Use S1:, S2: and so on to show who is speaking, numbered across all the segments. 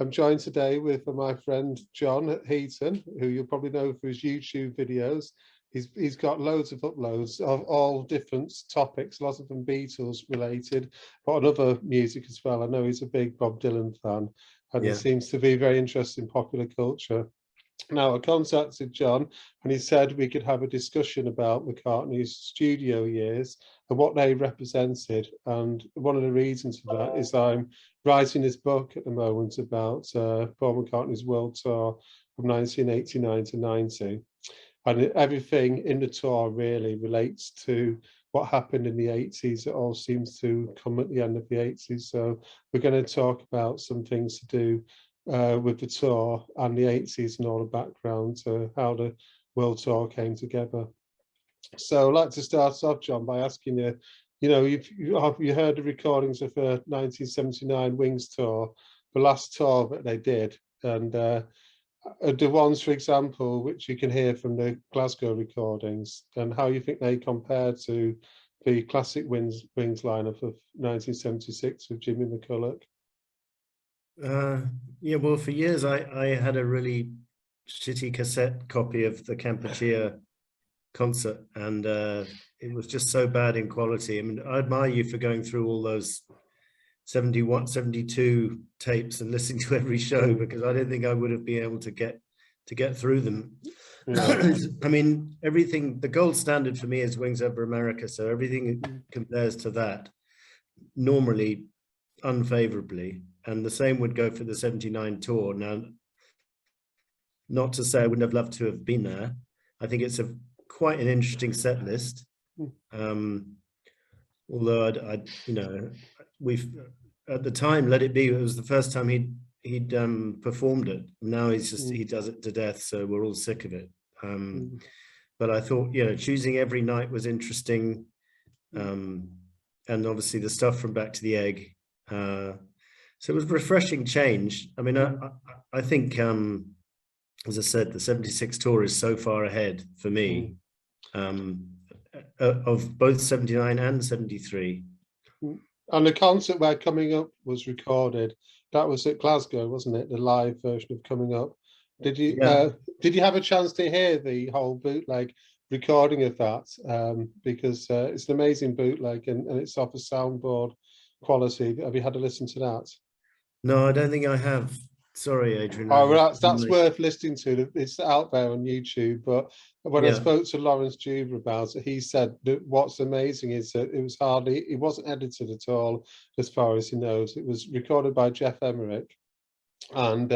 S1: I'm joined today with my friend John at Heaton, who you'll probably know for his YouTube videos. He's got loads of uploads of all different topics, lots of them Beatles related, but on other music as well. I know he's a big Bob Dylan fan, and he seems to be very interested in popular culture. Now, I contacted John and he said we could have a discussion about McCartney's studio years and what they represented. And one of the reasons for that is I'm writing this book at the moment about Paul McCartney's world tour from 1989 to 90. And everything in the tour really relates to what happened in the 80s. It all seems to come at the end of the 80s. So we're going to talk about some things to do with the tour and the 80s and all the background to how the world tour came together. So I'd like to start off, John, by asking you, have you heard the recordings of the 1979 Wings tour, the last tour that they did? And the ones, for example, which you can hear from the Glasgow recordings, and how you think they compare to the classic Wings lineup of 1976 with Jimmy McCulloch?
S2: Yeah, well, for years I had a really shitty cassette copy of the Kampuchea concert, and it was just so bad in quality. I mean, I admire you for going through all those 71, 72 tapes and listening to every show, because I don't think I would have been able to get through them. Yeah. I mean, everything, the gold standard for me is Wings Over America, so everything compares to that normally unfavorably. And the same would go for the 79 tour. Now, not to say I wouldn't have loved to have been there. I think it's quite an interesting set list. Although we've at the time Let It Be, it was the first time he'd performed it. Now he does it to death, so we're all sick of it. But I thought, choosing Every Night was interesting, and obviously the stuff from Back to the Egg. So it was a refreshing change. I mean, I think, as I said, the 76 tour is so far ahead for me of both 79 and 73.
S1: And the concert where Coming Up was recorded, that was at Glasgow, wasn't it? The live version of Coming Up. Did you have a chance to hear the whole bootleg recording of that? Because it's an amazing bootleg and it's off a soundboard quality. Have you had a listen to that?
S2: No, I don't think I have. Sorry, Adrian.
S1: Oh, well, that's worth listening to. It's out there on YouTube. But when I spoke to Lawrence Juba about it, he said that what's amazing is that it wasn't edited at all, as far as he knows. It was recorded by Jeff Emmerich, and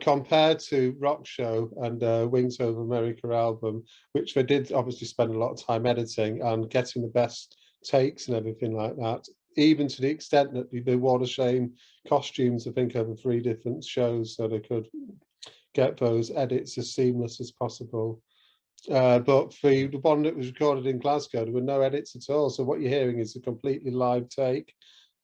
S1: compared to Rock Show and Wings Over America album, which they did obviously spend a lot of time editing and getting the best takes and everything like that, even to the extent that they wore the same costumes, I think, over 3 different shows, so they could get those edits as seamless as possible. But for the one that was recorded in Glasgow, there were no edits at all. So what you're hearing is a completely live take.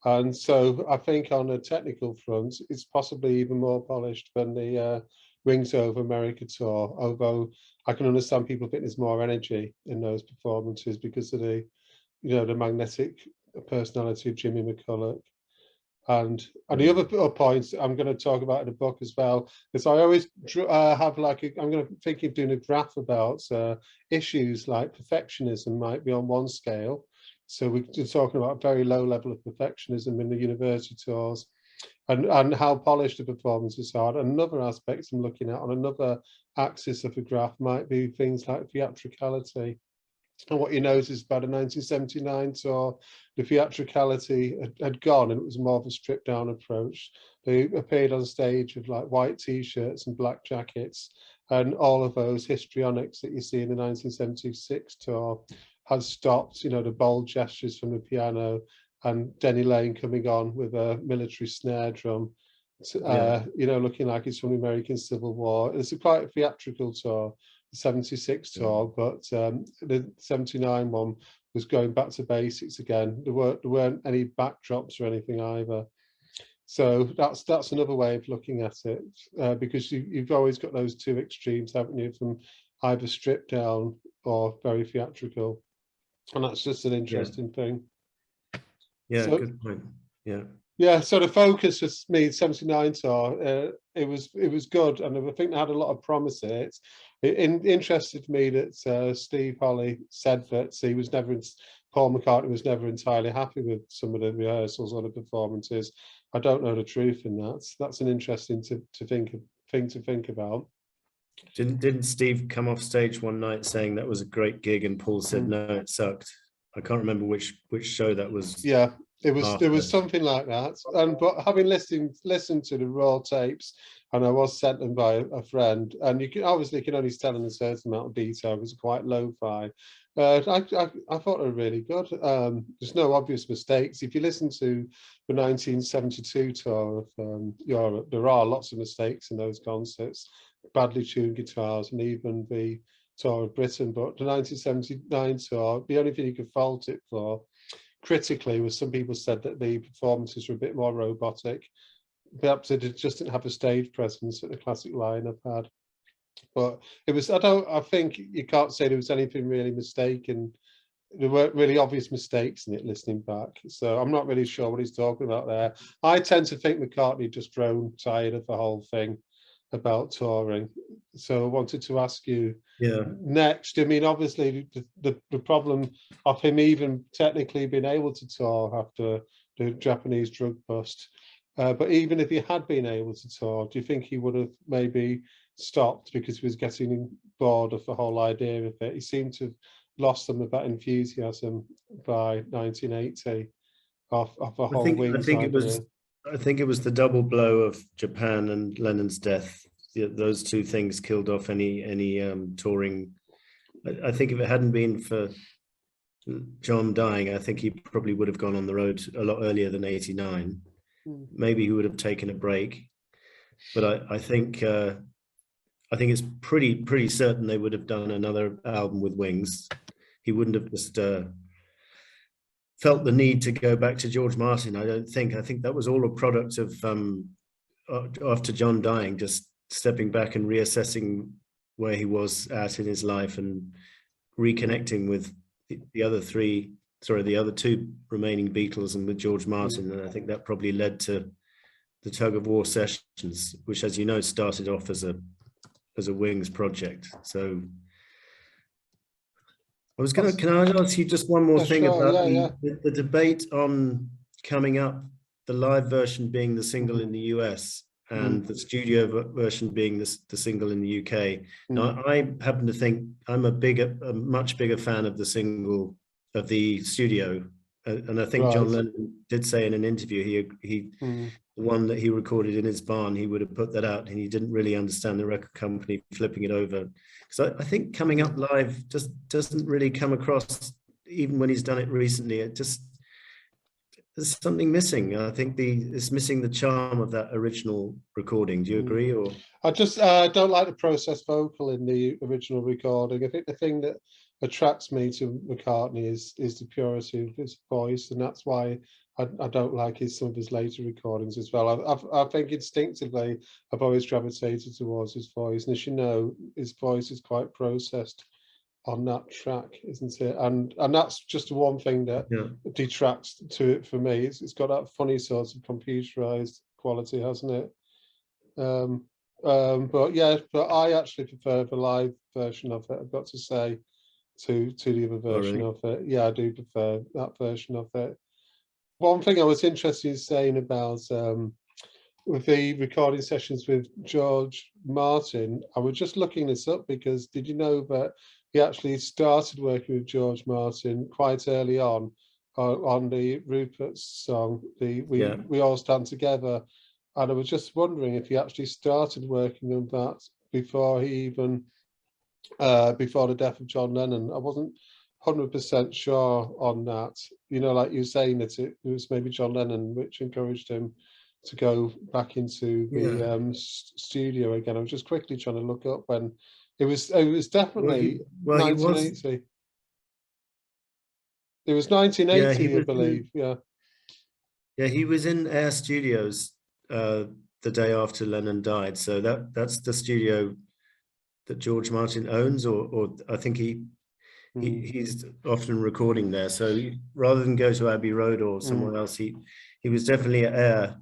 S1: And so I think on a technical front, it's possibly even more polished than the Wings Over America tour, although I can understand people think there's more energy in those performances because of the magnetic personality of Jimmy McCulloch. And the other points I'm going to talk about in the book as well, because I always have I'm going to think of doing a graph about issues like perfectionism might be on one scale. So we're talking about a very low level of perfectionism in the university tours and how polished the performances are. And another aspect I'm looking at on another axis of the graph might be things like theatricality. And what you notice by the 1979 tour, the theatricality had gone and it was more of a stripped down approach. They appeared on stage with like white t-shirts and black jackets, and all of those histrionics that you see in the 1976 tour had stopped, the bold gestures from the piano and Denny Lane coming on with a military snare drum, looking like it's from the American Civil War. It's quite a theatrical tour. 76 tour, but the 79 one was going back to basics again. There weren't any backdrops or anything either. So that's another way of looking at it, because you've always got those two extremes, haven't you, from either stripped down or very theatrical, and that's just an interesting thing.
S2: Yeah, so, good point. Yeah.
S1: Yeah, so the Focus was me 79 tour. It was good, and I think they had a lot of promise in it. It interested me that Steve Holly said that he was never, Paul McCartney was never entirely happy with some of the rehearsals or the performances. I don't know the truth in that. That's an interesting thing to think about.
S2: Didn't Steve come off stage one night saying that was a great gig, and Paul said no, it sucked? I can't remember which show that was.
S1: Yeah, it
S2: after.
S1: was something like that. And but having listened to the raw tapes, and I was sent them by a friend, and you can obviously only tell in a certain amount of detail because it's quite lo-fi. I thought they were really good. There's no obvious mistakes. If you listen to the 1972 tour of Europe, there are lots of mistakes in those concerts, badly tuned guitars, and even the tour of Britain. But the 1979 tour, the only thing you could fault it for critically was some people said that the performances were a bit more robotic. Perhaps it just didn't have a stage presence that the classic lineup had. But it was, I think you can't say there was anything really mistaken. There weren't really obvious mistakes in it listening back. So I'm not really sure what he's talking about there. I tend to think McCartney just grown tired of the whole thing about touring. So I wanted to ask you next. I mean, obviously the problem of him even technically being able to tour after the Japanese drug bust, but even if he had been able to tour, do you think he would have maybe stopped because he was getting bored of the whole idea of it? He seemed to have lost some of that enthusiasm by 1980 of the whole Wings idea.
S2: I think it was the double blow of Japan and Lennon's death. Those two things killed off any touring. I think if it hadn't been for John dying, I think he probably would have gone on the road a lot earlier than 89. Maybe he would have taken a break. But I think it's pretty certain they would have done another album with Wings. He wouldn't have just felt the need to go back to George Martin. I don't think. I think that was all a product of after John dying, just stepping back and reassessing where he was at in his life and reconnecting with the other two remaining Beatles and with George Martin. And I think that probably led to the Tug of War sessions, which, as you know, started off as a Wings project. So can I ask you just one more thing about the debate on coming up, the live version being the single in the US and the studio version being the single in the UK. Now, I happen to think I'm a much bigger fan of the single, of the studio. And I think John Lennon did say in an interview, the one that he recorded in his barn, he would have put that out, and he didn't really understand the record company flipping it over. So I think coming up live just doesn't really come across, even when he's done it recently. There's something missing. I think it's missing the charm of that original recording. Do you agree? Or
S1: I just don't like the processed vocal in the original recording. I think the thing that attracts me to McCartney is the purity of his voice, and that's why I don't like some of his later recordings as well. I think instinctively I've always gravitated towards his voice, and as you know, his voice is quite processed on that track, isn't it? And that's just one thing that detracts to it for me. It's got that funny sort of computerized quality, hasn't it? But I actually prefer the live version of it, I've got to say, to the other version of it. Yeah, I do prefer that version of it. One thing I was interested in saying about with the recording sessions with George Martin, I was just looking this up because did you know that he actually started working with George Martin quite early on the Rupert song, We All Stand Together, and I was just wondering if he actually started working on that before he even before the death of John Lennon. I wasn't 100% sure on that. You know, like you were saying, that it was maybe John Lennon which encouraged him to go back into the studio again. I was just quickly trying to look up when it was definitely 1980. It was 1980, I believe.
S2: Yeah, he was in Air Studios the day after Lennon died. So that's the studio that George Martin owns, or I think he's often recording there. So rather than go to Abbey Road or somewhere else, he was definitely at Ayr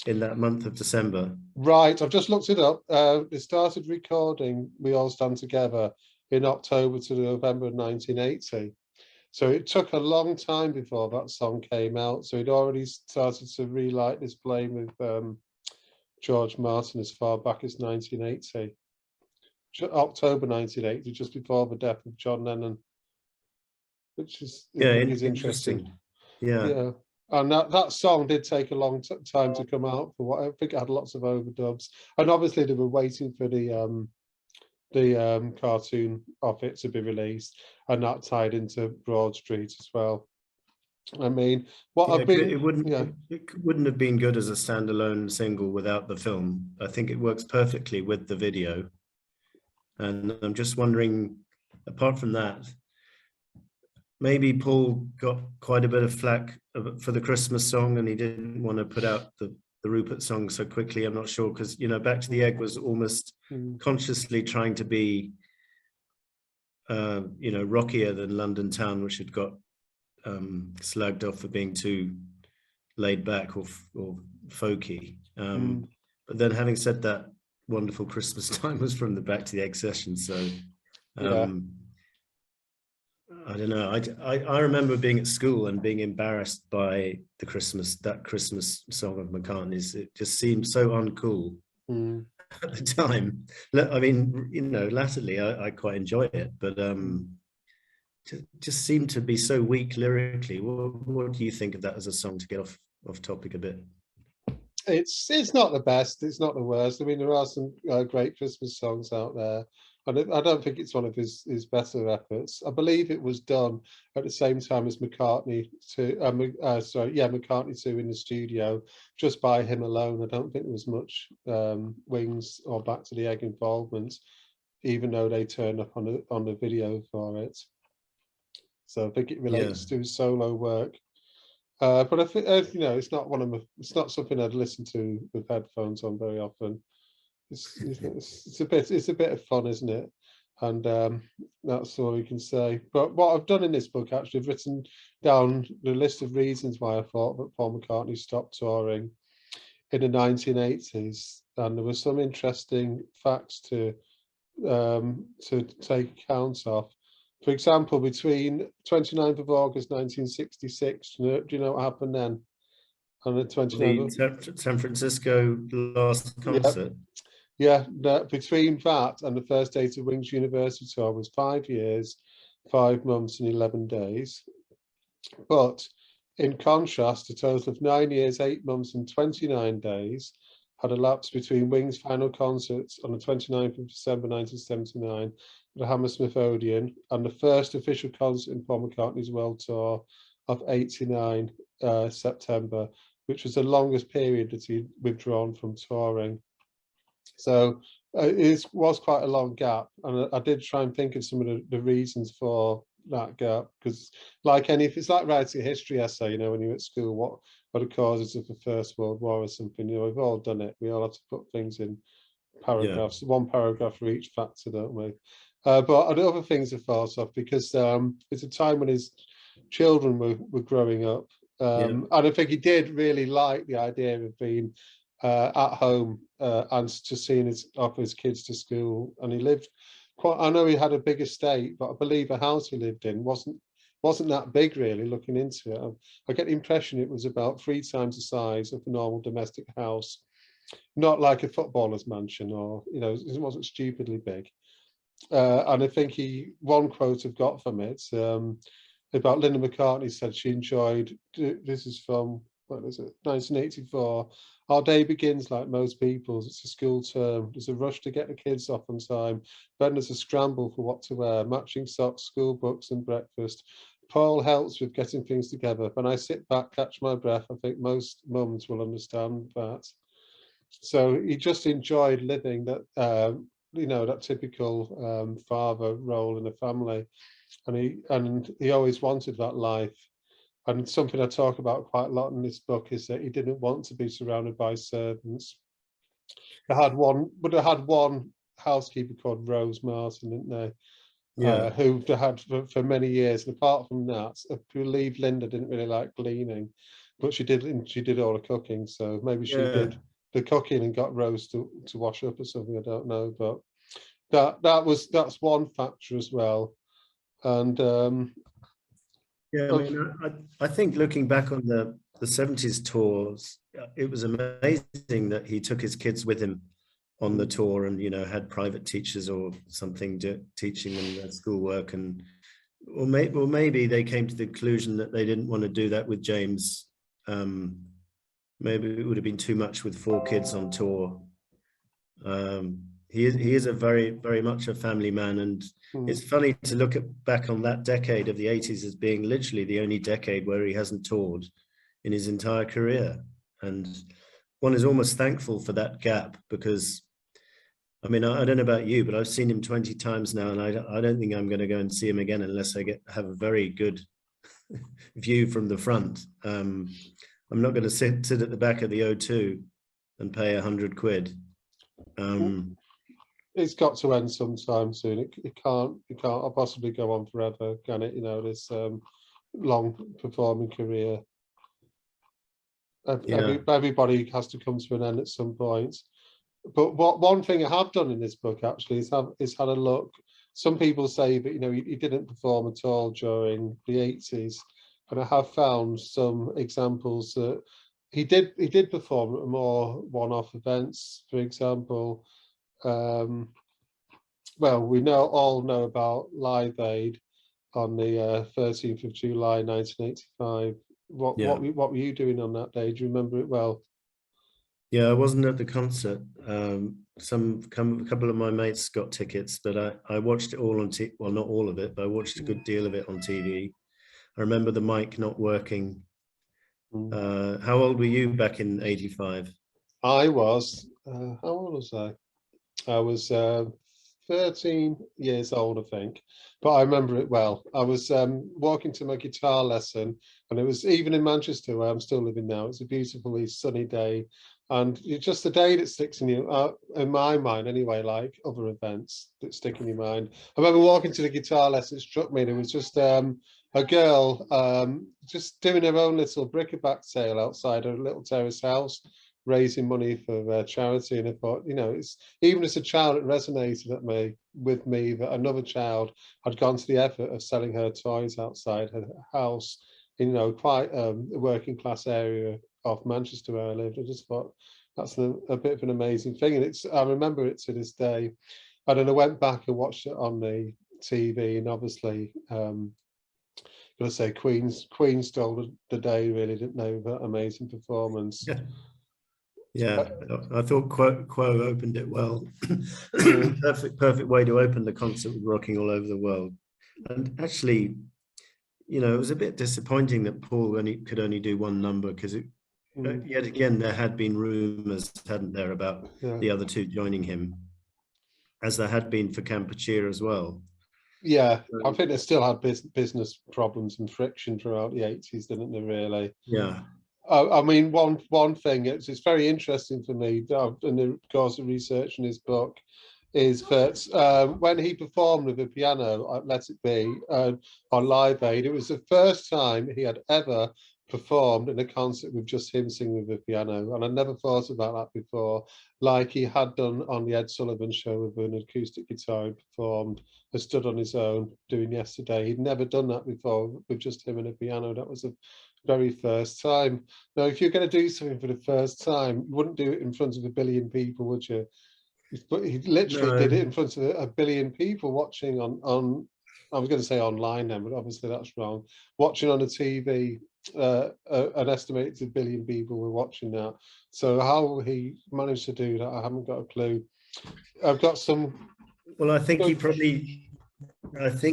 S2: in that month of December.
S1: Right, I've just looked it up. They started recording We All Stand Together in October to November 1980. So it took a long time before that song came out. So he'd already started to relight this flame with George Martin as far back as 1980. October 1980, just before the death of John Lennon. Which is, I think is interesting.
S2: Yeah.
S1: And that song did take a long time to come out for what I think it had lots of overdubs. And obviously they were waiting for the cartoon of it to be released, and that tied into Broad Street as well. I mean,
S2: it wouldn't have been good as a standalone single without the film. I think it works perfectly with the video. And I'm just wondering, apart from that, maybe Paul got quite a bit of flack for the Christmas song, and he didn't want to put out the Rupert song so quickly. I'm not sure, because, you know, Back to the Egg was almost consciously trying to be, you know, rockier than London Town, which had got slagged off for being too laid back or folky. But then, having said that, Wonderful Christmas Time was from the Back to the Egg session, so I don't know. I remember being at school and being embarrassed by that Christmas song of McCartney's. It just seemed so uncool at the time. I mean, you know, latterly I quite enjoy it, but just seemed to be so weak lyrically. What do you think of that as a song, to get off topic a bit?
S1: It's not the best. It's not the worst. I mean, there are some great Christmas songs out there. I don't think it's one of his better efforts. I believe it was done at the same time as McCartney 2, McCartney 2 in the studio, just by him alone. I don't think there was much Wings or Back to the Egg involvement, even though they turned up on the video for it. So I think it relates to his solo work. But I think you know, it's not something I'd listen to with headphones on very often. It's a bit of fun, isn't it? And that's all we can say. But what I've done in this book, actually, I've written down the list of reasons why I thought that Paul McCartney stopped touring in the 1980s, and there were some interesting facts to take account of. For example, between 29th of August 1966, do you know what happened then? On the 29th,
S2: San Francisco last concert.
S1: Yeah, between that and the first date of Wings University tour was 5 years, 5 months and 11 days. But in contrast, a total of 9 years, 8 months and 29 days had elapsed between Wings' final concerts on the 29th of December 1979 at the Hammersmith Odeon and the first official concert in Paul McCartney's world tour of 89 September, which was the longest period that he'd withdrawn from touring. So it was quite a long gap, and I did try and think of some of the reasons for that gap, because it's like writing a history essay, you know, when you're at school, what are the causes of the First World War or something, you know, we've all done it. We all have to put things in paragraphs, one paragraph for each factor, don't we? But other things are thought of, because it's a time when his children were growing up, and I think he did really like the idea of being at home and just seeing his kids to school. And he lived I know he had a big estate, but I believe the house he lived in wasn't that big, really, looking into it. I get the impression it was about 3 times the size of a normal domestic house, not like a footballer's mansion, or, you know, it wasn't stupidly big. And I think one quote I've got from it about Linda McCartney said she enjoyed, this is from, what is it, 1984, our day begins like most people's. It's a school term. There's a rush to get the kids off on time. Then there's a scramble for what to wear, matching socks, school books and breakfast. Paul helps with getting things together. When I sit back, catch my breath, I think most mums will understand that. So he just enjoyed living that, you know, that typical father role in a family. And he always wanted that life. And something I talk about quite a lot in this book is that he didn't want to be surrounded by servants. They had one housekeeper called Rose Martin, didn't they? who had for many years. And apart from that, I believe Linda didn't really like cleaning, but she did all the cooking. So maybe she did the cooking and got Rose to wash up or something. I don't know, but that's one factor as well. And
S2: yeah, I mean, I think looking back on the 70s tours, it was amazing that he took his kids with him on the tour and, had private teachers or something teaching them their schoolwork. And or maybe they came to the conclusion that they didn't want to do that with James. Maybe it would have been too much with 4 kids on tour. He is a very, very much a family man, and it's funny to look back on that decade of the 80s as being literally the only decade where he hasn't toured in his entire career. And one is almost thankful for that gap, because I mean, I don't know about you, but I've seen him 20 times now, and I don't think I'm going to go and see him again unless I have a very good view from the front. I'm not going to sit at the back of the O2 and pay £100.
S1: It's got to end sometime soon. It can't possibly go on forever, can it? This long performing career. Everybody has to come to an end at some point. But one thing I have done in this book actually is had a look. Some people say that he didn't perform at all during the 80s, and I have found some examples that he did perform at more one-off events. For example, well, we all know about Live Aid on the 13th of July 1985. What were you doing on that day? Do you remember it well?
S2: Yeah, I wasn't at the concert. A couple of my mates got tickets, but I watched it all on TV. Well, not all of it, but I watched a good deal of it on TV. I remember the mic not working. How old were you back in 85?
S1: I was, how old was I? I was 13 years old, I think, but I remember it well. I was walking to my guitar lesson, and it was even in Manchester, where I'm still living now. It's a beautifully sunny day, and it's just a day that sticks in you, in my mind anyway, like other events that stick in your mind. I remember walking to the guitar lesson. It struck me there was just a girl just doing her own little bric-a-brac sale outside her little terrace house, raising money for charity. And I thought, it's even as a child, it resonated with me that another child had gone to the effort of selling her toys outside her house in quite a working class area of Manchester where I lived. I just thought that's a bit of an amazing thing, and I remember it to this day. And then I went back and watched it on the TV, and obviously gotta say Queen stole the day, really, didn't they? That amazing performance.
S2: Yeah, I thought Quo opened it well. Perfect way to open the concert with Rocking All Over the World. And actually, it was a bit disappointing that Paul could only do one number, because yet again there had been rumours, hadn't there, about the other two joining him, as there had been for Kampuchea as well.
S1: Yeah, I think they still had business problems and friction throughout the 80s, didn't they, really?
S2: Yeah.
S1: I mean, one thing, it's very interesting for me, in the course of researching his book, is that when he performed with the piano at Let It Be on Live Aid, it was the first time he had ever performed in a concert with just him singing with the piano. And I never thought about that before, like he had done on the Ed Sullivan Show with an acoustic guitar. He performed, stood on his own doing Yesterday. He'd never done that before with just him and a piano. That was a very first time. Now, if you're going to do something for the first time, you wouldn't do it in front of 1 billion people, would you? But he literally did it in front of 1 billion people watching on I was going to say online then, but obviously that's wrong. Watching on a TV, an estimated 1 billion people were watching that. So how he managed to do that, I haven't got a clue. I've got some.
S2: Well, I think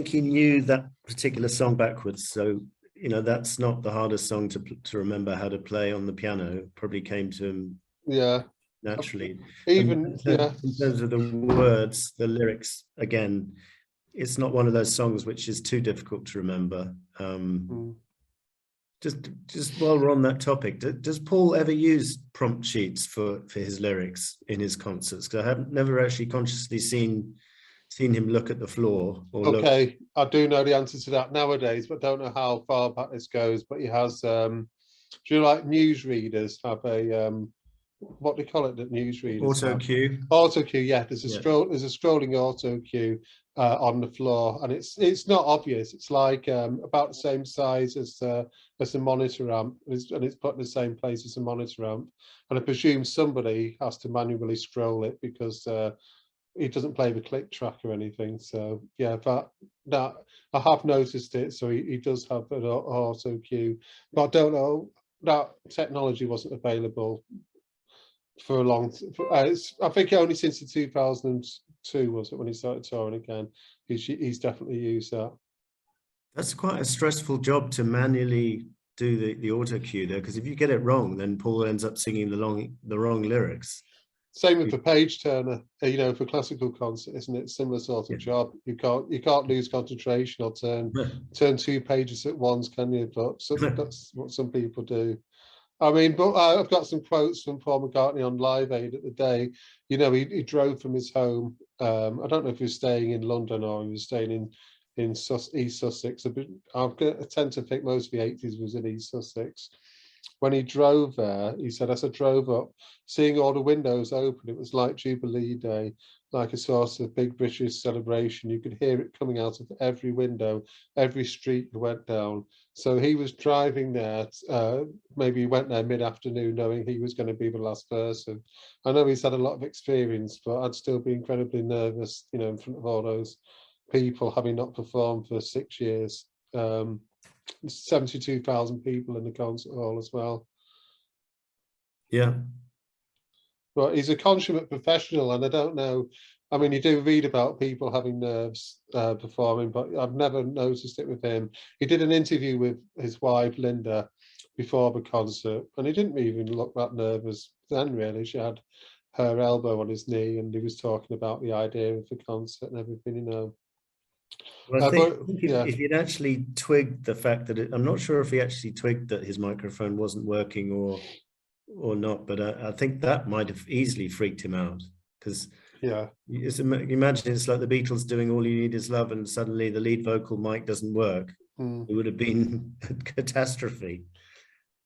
S2: he knew that particular song backwards. So, that's not the hardest song to remember how to play on the piano. It probably came to him.
S1: Yeah.
S2: Naturally.
S1: In
S2: terms of the words, the lyrics, again, it's not one of those songs which is too difficult to remember. Just while we're on that topic, does Paul ever use prompt sheets for his lyrics in his concerts? Because I have never actually consciously seen seen him look at the floor or
S1: okay, I do know the answer to that nowadays, but don't know how far back this goes. But he has, do you know, like newsreaders have a, what do you call it that newsreaders
S2: auto
S1: have?
S2: cue.
S1: Auto cue, yeah. There's a
S2: Yeah.
S1: scrolling auto cue on the floor, and it's not obvious. It's like about the same size as the monitor amp, and it's put in the same place as the monitor amp. And I presume somebody has to manually scroll it because he doesn't play the click track or anything. So yeah, but that I have noticed it. So he does have an auto cue, but I don't know, that technology wasn't available for a long. I think only since the 2002 was it when he started touring again. He's definitely used that.
S2: That's quite a stressful job to manually do the auto cue there, because if you get it wrong, then Paul ends up singing the wrong lyrics.
S1: Same with the page turner, you know, for classical concert, isn't it? Similar sort of job. You can't lose concentration or turn 2 pages at once, can you? But that's what some people do. I mean, but I've got some quotes from Paul McCartney on Live Aid at the day. You know, he drove from his home. I don't know if he was staying in London or he was staying in East Sussex. I tend to think most of the 80s was in East Sussex. When he drove there, he said, as I drove up, seeing all the windows open, it was like Jubilee Day, like a sort of big British celebration. You could hear it coming out of every window, every street you went down. So he was driving there, maybe he went there mid-afternoon knowing he was going to be the last person. I know he's had a lot of experience, but I'd still be incredibly nervous, you know, in front of all those people, having not performed for 6 years. 72,000 people in the concert hall as well.
S2: Yeah.
S1: But he's a consummate professional, and I don't know, I mean, you do read about people having nerves performing, but I've never noticed it with him. He did an interview with his wife, Linda, before the concert, and he didn't even look that nervous then, really. She had her elbow on his knee, and he was talking about the idea of the concert and everything, you know.
S2: Well, I think if he'd actually twigged the fact that I'm not sure if he actually twigged that his microphone wasn't working or not, but I think that might have easily freaked him out, because imagine it's like the Beatles doing All You Need Is Love and suddenly the lead vocal mic doesn't work. It would have been a catastrophe.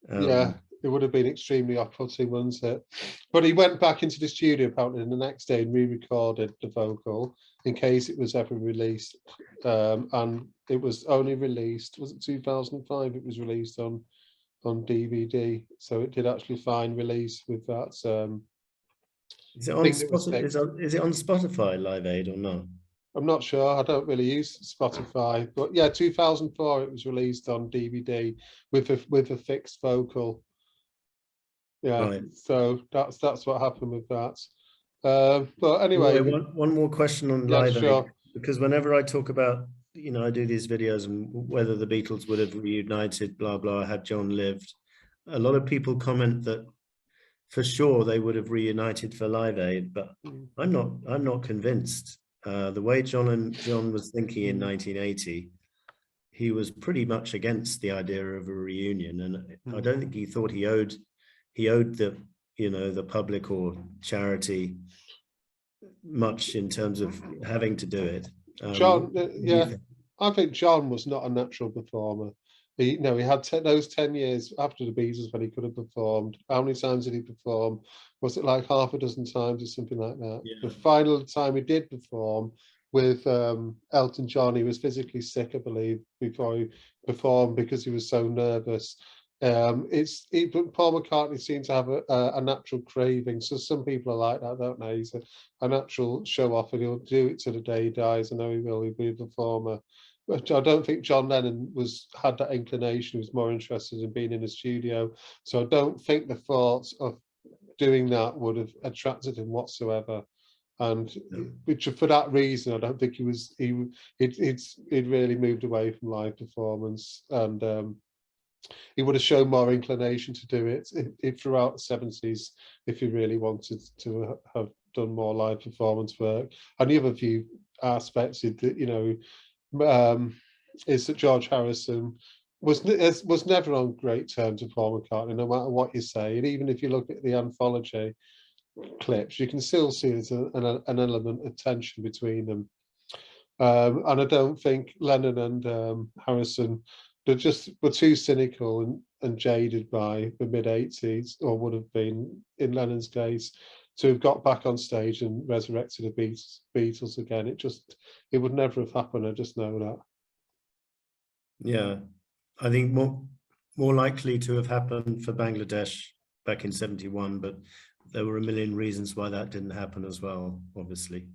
S1: It would have been extremely off-putting, wouldn't it? But he went back into the studio apparently the next day and re-recorded the vocal in case it was ever released. And it was only released, was it 2005? It was released on DVD, so it did actually find release with that.
S2: Is it on Spotify, Live Aid, or not?
S1: I'm not sure. I don't really use Spotify, but yeah, 2004 it was released on DVD with a fixed vocal. Yeah, right. So that's what happened with that. But anyway,
S2: one more question on Live Aid, because whenever I talk about, you know, I do these videos and whether the Beatles would have reunited, blah blah, had John lived, a lot of people comment that for sure they would have reunited for Live Aid, but I'm not convinced. The way John was thinking in 1980, he was pretty much against the idea of a reunion, and I don't think he thought he owed the, you know, the public or charity much in terms of having to do it.
S1: John, I think John was not a natural performer. He had those 10 years after the Beatles when he could have performed. How many times did he perform? Was it like half a dozen times or something like that? Yeah. The final time he did perform with Elton John, he was physically sick, I believe, before he performed because he was so nervous. Paul McCartney seems to have a natural craving. So some people are like that, don't they? He's a natural show off, and he'll do it to the day he dies. I know he will. He'll be a performer. But I don't think John Lennon had that inclination. He was more interested in being in the studio. So I don't think the thoughts of doing that would have attracted him whatsoever. And for that reason, I don't think he'd really moved away from live performance, and he would have shown more inclination to do it throughout the 70s if he really wanted to have done more live performance work. And the other few aspects is that, you know, is that George Harrison was never on great terms with Paul McCartney, no matter what you say. And even if you look at the anthology clips, you can still see there's an element of tension between them. And I don't think Lennon and Harrison, they just were too cynical and jaded by the mid-80s, or would have been in Lennon's case, to have got back on stage and resurrected the Beatles again. It would never have happened. I just know that.
S2: Yeah, I think more likely to have happened for Bangladesh back in 71, but there were a million reasons why that didn't happen as well, obviously.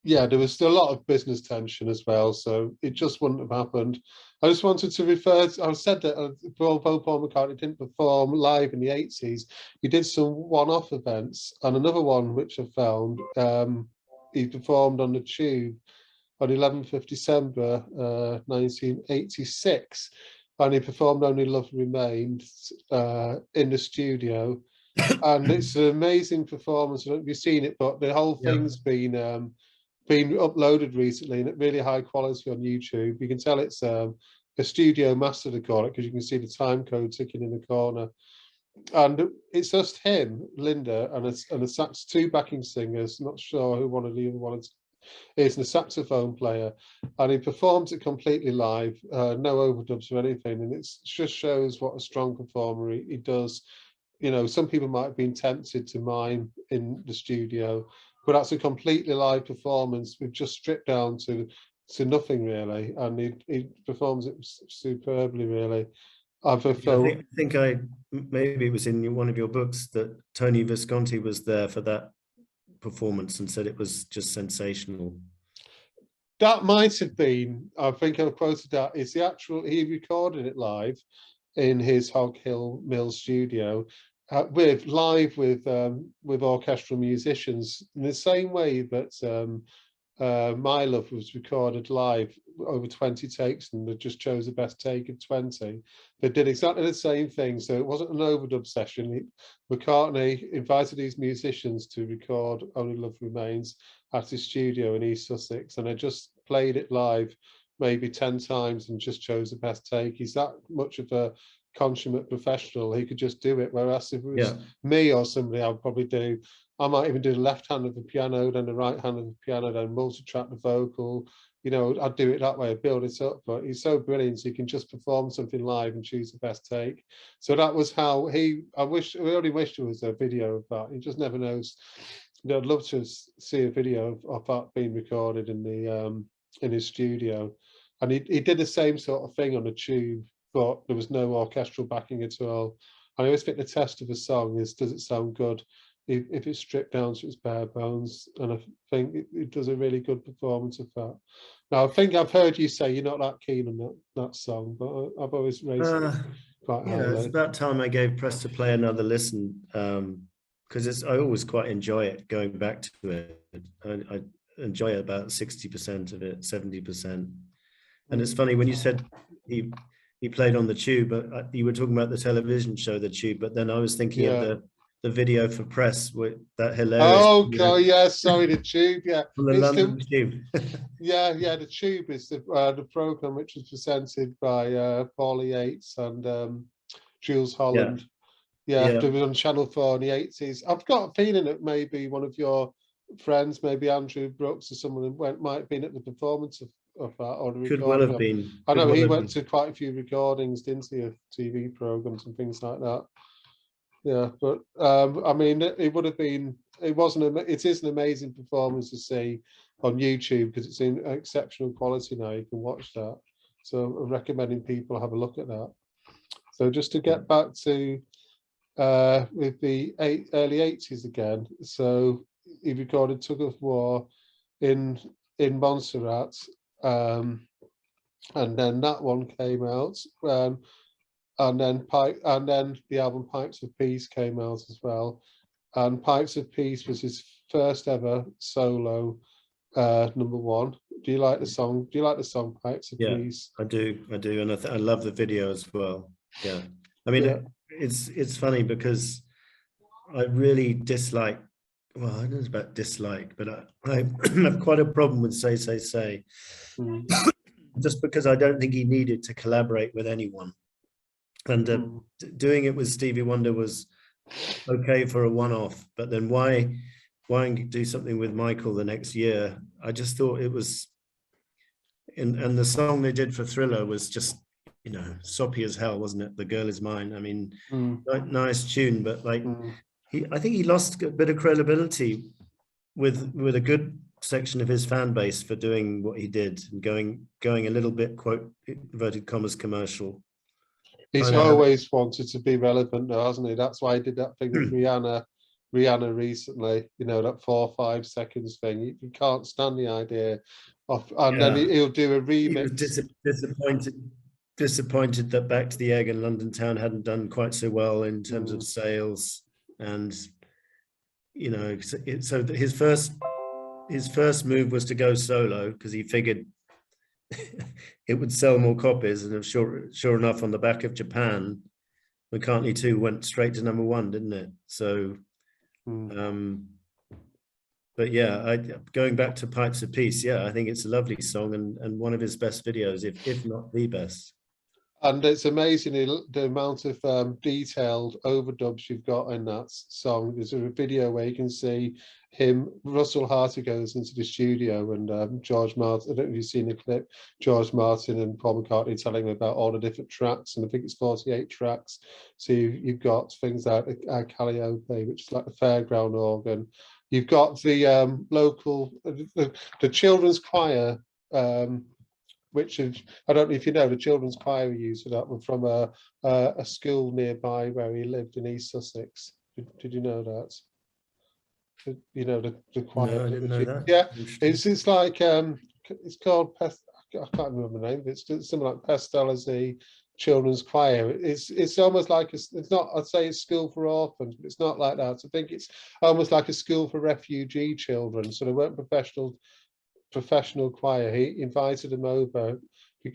S1: Yeah, there was still a lot of business tension as well, so it just wouldn't have happened. I just wanted to refer to, I said that although Paul McCartney didn't perform live in the 80s, he did some one-off events, and another one which I found, he performed on the Tube on 11th of December 1986, and he performed Only Love Remains in the studio, and it's an amazing performance. I don't know if you've seen it, but the whole thing's been uploaded recently and at really high quality on YouTube. You can tell it's a studio master, they call it, because you can see the time code ticking in the corner. And it's just him, Linda, and a sax, two backing singers, not sure who one of the other ones is, and a saxophone player. And he performs it completely live, no overdubs or anything. And it just shows what a strong performer he does. You know, some people might have been tempted to mime in the studio, but that's a completely live performance. We've just stripped down to nothing really, and he performs it superbly, really.
S2: I think maybe it was in one of your books that Tony Visconti was there for that performance and said it was just sensational.
S1: That might have been, I think I quoted that. It's the actual, he recorded it live in his Hog Hill Mill studio, with orchestral musicians, in the same way that My Love was recorded live over 20 takes, and they just chose the best take of 20. They did exactly the same thing, so it wasn't an overdub session. McCartney invited these musicians to record Only Love Remains at his studio in East Sussex, and they just played it live maybe 10 times and just chose the best take. He's that much of a consummate professional. He could just do it, whereas if it was me or somebody, I might even do the left hand of the piano, then the right hand of the piano, then multi-track the vocal. You know, I'd do it that way, build it up. But he's so brilliant, he can just perform something live and choose the best take. So that was how we only wish there was a video of that. He just never knows. I'd love to see a video of that being recorded in his studio. And he did the same sort of thing on the Tube, but there was no orchestral backing at all. And I always think the test of a song is, does it sound good if it's stripped down to its bare bones? And I think it does a really good performance of that. Now, I think I've heard you say you're not that keen on that song, but I've always raised it quite highly.
S2: It's about time I gave Press to Play another listen, because I always quite enjoy it, going back to it. I enjoy about 60% of it, 70%. And it's funny when you said he played on the Tube, but you were talking about the television show, the Tube, but then I was thinking of the video for Press with that hilarious.
S1: Oh God, yeah, sorry, the Tube, yeah.
S2: On the London Tube.
S1: the Tube is the program which was presented by Paulie Yates and Jules Holland. It was on Channel 4 in the 80s. I've got a feeling that maybe one of your friends, maybe Andrew Brooks or someone, might have been at the performance of that, or the
S2: could well have been.
S1: I know he went to quite a few recordings, didn't he, of TV programs and things like that. Yeah, but I mean, it would have been. It is an amazing performance to see on YouTube, because it's in exceptional quality now. You can watch that, so I'm recommending people have a look at that. So just to get back to with the early 80s again. So he recorded Tug of War in Montserrat. And then that one came out, and then the album Pipes of Peace came out as well. And Pipes of Peace was his first ever solo #1. Do you like the song? Do you like the song Pipes of Peace?
S2: I do, and I love the video as well. Yeah, I mean, it's funny because I really dislike. Well, I don't know about dislike, but I have quite a problem with Say Say Say, just because I don't think he needed to collaborate with anyone. And doing it with Stevie Wonder was okay for a one-off, but then why do something with Michael the next year? I just thought it was and the song they did for Thriller was just, you know, soppy as hell, wasn't it? The Girl Is Mine. I mean, nice tune, but like I think he lost a bit of credibility with a good section of his fan base for doing what he did and going a little bit, quote inverted commas, commercial.
S1: He's always wanted to be relevant now, hasn't he? That's why he did that thing with Rihanna recently, you know, that 4 or 5 seconds thing. You can't stand the idea of, and then he'll do a remix.
S2: He was disappointed that Back to the Egg and London Town hadn't done quite so well in terms of sales, and you know, so his first move was to go solo because he figured it would sell more copies, and sure enough, on the back of Japan, McCartney 2 went straight to #1, didn't it? So but yeah, going back to Pipes of Peace, yeah, I think it's a lovely song and one of his best videos, if not the best.
S1: And it's amazing the amount of detailed overdubs you've got in that song. There's a video where you can see Russell Harty goes into the studio, and George Martin, I don't know if you've seen the clip, George Martin and Paul McCartney telling him about all the different tracks, and I think it's 48 tracks. So you've got things like Calliope, which is like the fairground organ. You've got the local, the children's choir, which is, I don't know if you know, the children's choir we used for that one from a school nearby where he lived in East Sussex. Did you know that? You know, the choir.
S2: No, I didn't know that.
S1: Yeah, it's like it's called I can't remember the name. It's something like Pestalozzi Children's Choir. It's almost like it's not. I'd say it's school for orphans, but it's not like that. I think it's almost like a school for refugee children. So they weren't professional choir. He invited them over,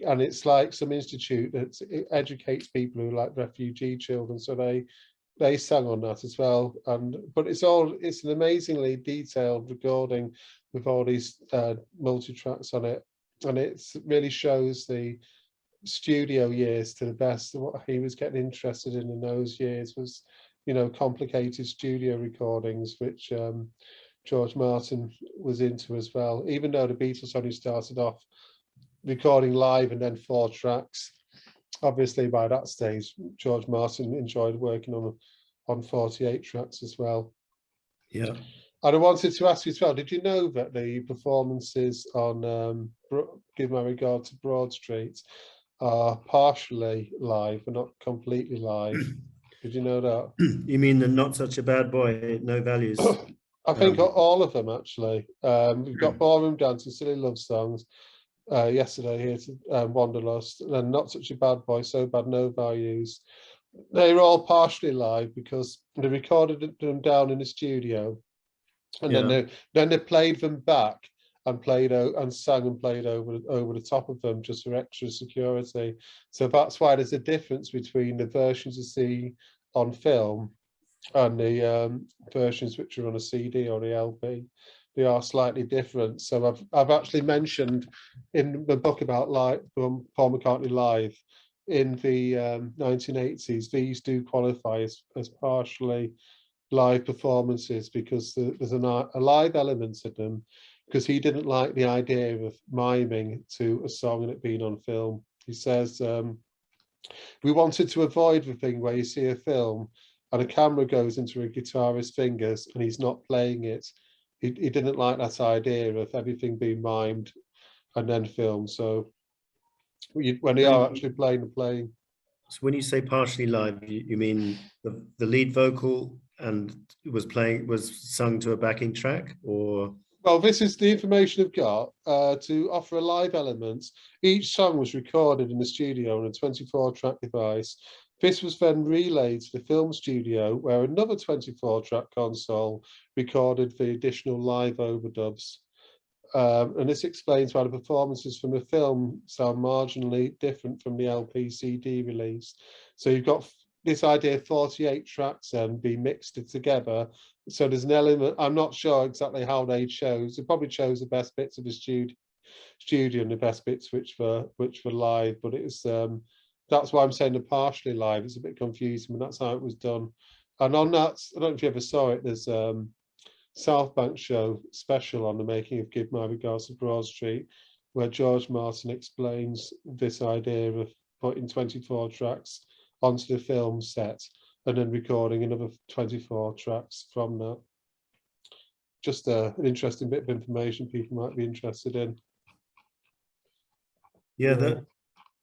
S1: and it's like some institute that educates people who like refugee children. So they sang on that as well. But it's an amazingly detailed recording with all these multi-tracks on it, and it really shows the studio years to the best. What he was getting interested in those years was, you know, complicated studio recordings, which George Martin was into as well, even though the Beatles only started off recording live and then 4 tracks. Obviously, by that stage, George Martin enjoyed working on 48 tracks as well.
S2: Yeah.
S1: And I wanted to ask you as well, did you know that the performances on Give My Regard to Broad Street are partially live and not completely live? Did you know that?
S2: You mean the Not Such a Bad Boy, No Values?
S1: I think all of them, actually. We've got Ballroom Dancing, Silly Love Songs, yesterday here to Wanderlust, and then Not Such a Bad Boy, So Bad, No Values. They're all partially live because they recorded them down in the studio, and then they played them back and played and sang and played over the top of them just for extra security. So that's why there's a difference between the versions you see on film and the versions which are on a CD or the LP. They are slightly different. So I've actually mentioned in the book about Paul McCartney Live in the 1980s, these do qualify as partially live performances because there's a live element to them, because he didn't like the idea of miming to a song and it being on film. He says, we wanted to avoid the thing where you see a film and a camera goes into a guitarist's fingers and he's not playing it. He didn't like that idea of everything being mimed and then filmed. So when they are actually playing.
S2: So when you say partially live, you mean the lead vocal and was sung to a backing track, or?
S1: Well, this is the information I've got to offer a live element. Each song was recorded in the studio on a 24-track device. This was then relayed to the film studio, where another 24-track console recorded the additional live overdubs. And this explains why the performances from the film sound marginally different from the LP CD release. So you've got this idea of 48 tracks and be mixed together. So there's an element, I'm not sure exactly how they chose. They probably chose the best bits of the studio and the best bits which were live, but it was that's why I'm saying the partially live. It's a bit confusing, but that's how it was done. And on that, I don't know if you ever saw it, there's South Bank show special on the making of Give My Regards to Broad Street. where George Martin explains this idea of putting 24 tracks onto the film set and then recording another 24 tracks from that. Just an interesting bit of information people might be interested in.
S2: Yeah,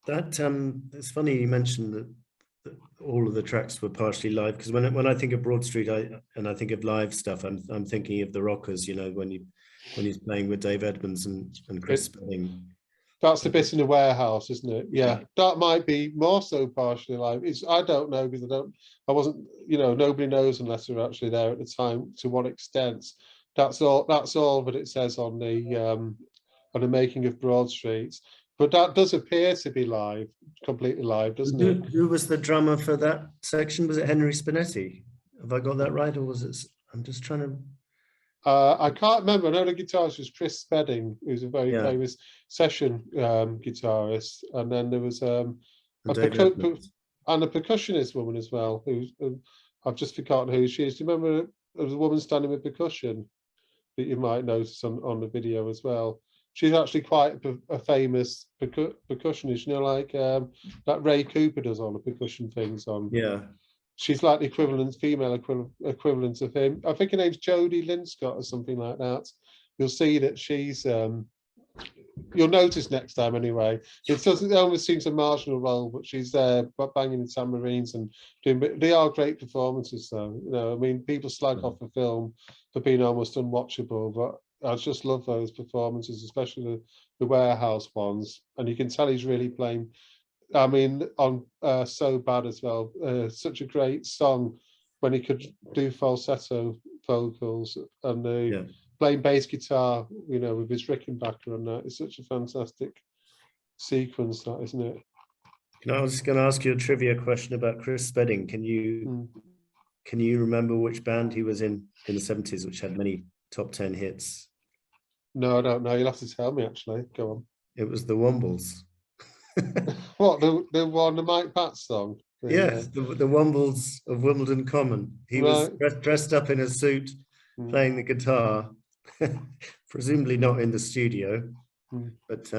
S2: it's funny you mentioned that all of the tracks were partially live, because when I think of Broad Street, I think of live stuff, I'm thinking of the Rockers, you know, when he's playing with Dave Edmunds and Chris Spedding.
S1: That's the bit in the warehouse, isn't it? Yeah, that might be more so partially live. I don't know, because I wasn't, you know, nobody knows unless they're actually there at the time to what extent. That's all that it says on the making of Broad Street. But that does appear to be live, completely live, doesn't it?
S2: Who was the drummer for that section? Was it Henry Spinetti? Have I got that right, or was it? I'm just trying to.
S1: I can't remember. I know the guitarist was Chris Spedding, who's a very famous session guitarist, and then there was a percussionist woman as well. I've just forgotten who she is. Do you remember there was a woman standing with percussion that you might notice on the video as well? She's actually quite a famous percussionist, you know, like that Ray Cooper does all the percussion things on.
S2: Yeah.
S1: She's like the female equivalent of him. I think her name's Jodie Linscott or something like that. You'll see that she's, you'll notice next time anyway. It almost seems a marginal role, but she's there banging in tambourines and doing, they are great performances though. You know, I mean, people slag off the film for being almost unwatchable, but I just love those performances, especially the warehouse ones. And you can tell he's really playing, I mean, on So Bad as well. Such a great song when he could do falsetto vocals and playing bass guitar, you know, with his Rickenbacker and that. It's such a fantastic sequence, that, isn't it?
S2: I was going to ask you a trivia question about Chris Spedding. Can you remember which band he was in the 70s, which had many top 10 hits?
S1: No, I don't know. You'll have to tell me, actually. Go on.
S2: It was the Wombles.
S1: What, the one, the Mike Patch song?
S2: Yes, the Wombles of Wimbledon Common. He was dressed up in a suit, playing the guitar, presumably not in the studio, but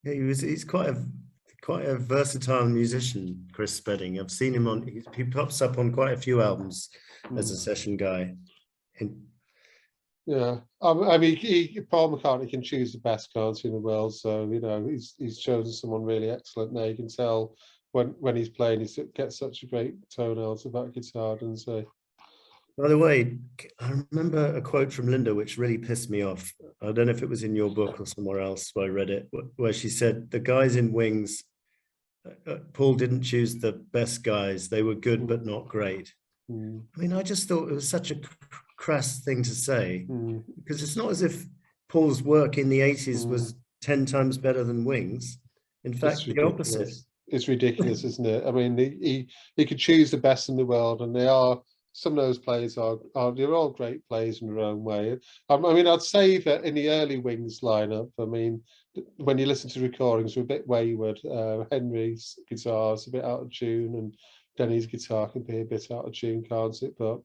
S2: he's quite a versatile musician, Chris Spedding. I've seen him he pops up on quite a few albums as a session guy.
S1: Yeah, I mean, Paul McCartney can choose the best guys in the world, so you know he's chosen someone really excellent. Now you can tell when he's playing, he gets such a great tone to that guitar, doesn't he?
S2: By the way, I remember a quote from Linda which really pissed me off. I don't know if it was in your book or somewhere else where I read it, where she said the guys in Wings, Paul didn't choose the best guys; they were good but not great. I mean, I just thought it was such a crass thing to say, because it's not as if Paul's work in the 80s was 10 times better than Wings. In fact, the opposite.
S1: It's ridiculous, isn't it? I mean, he could choose the best in the world, and some of those players they're all great players in their own way. I mean, I'd say that in the early Wings lineup, I mean, when you listen to recordings, they're a bit wayward. Henry's guitar's a bit out of tune, and Denny's guitar can be a bit out of tune, can't it? But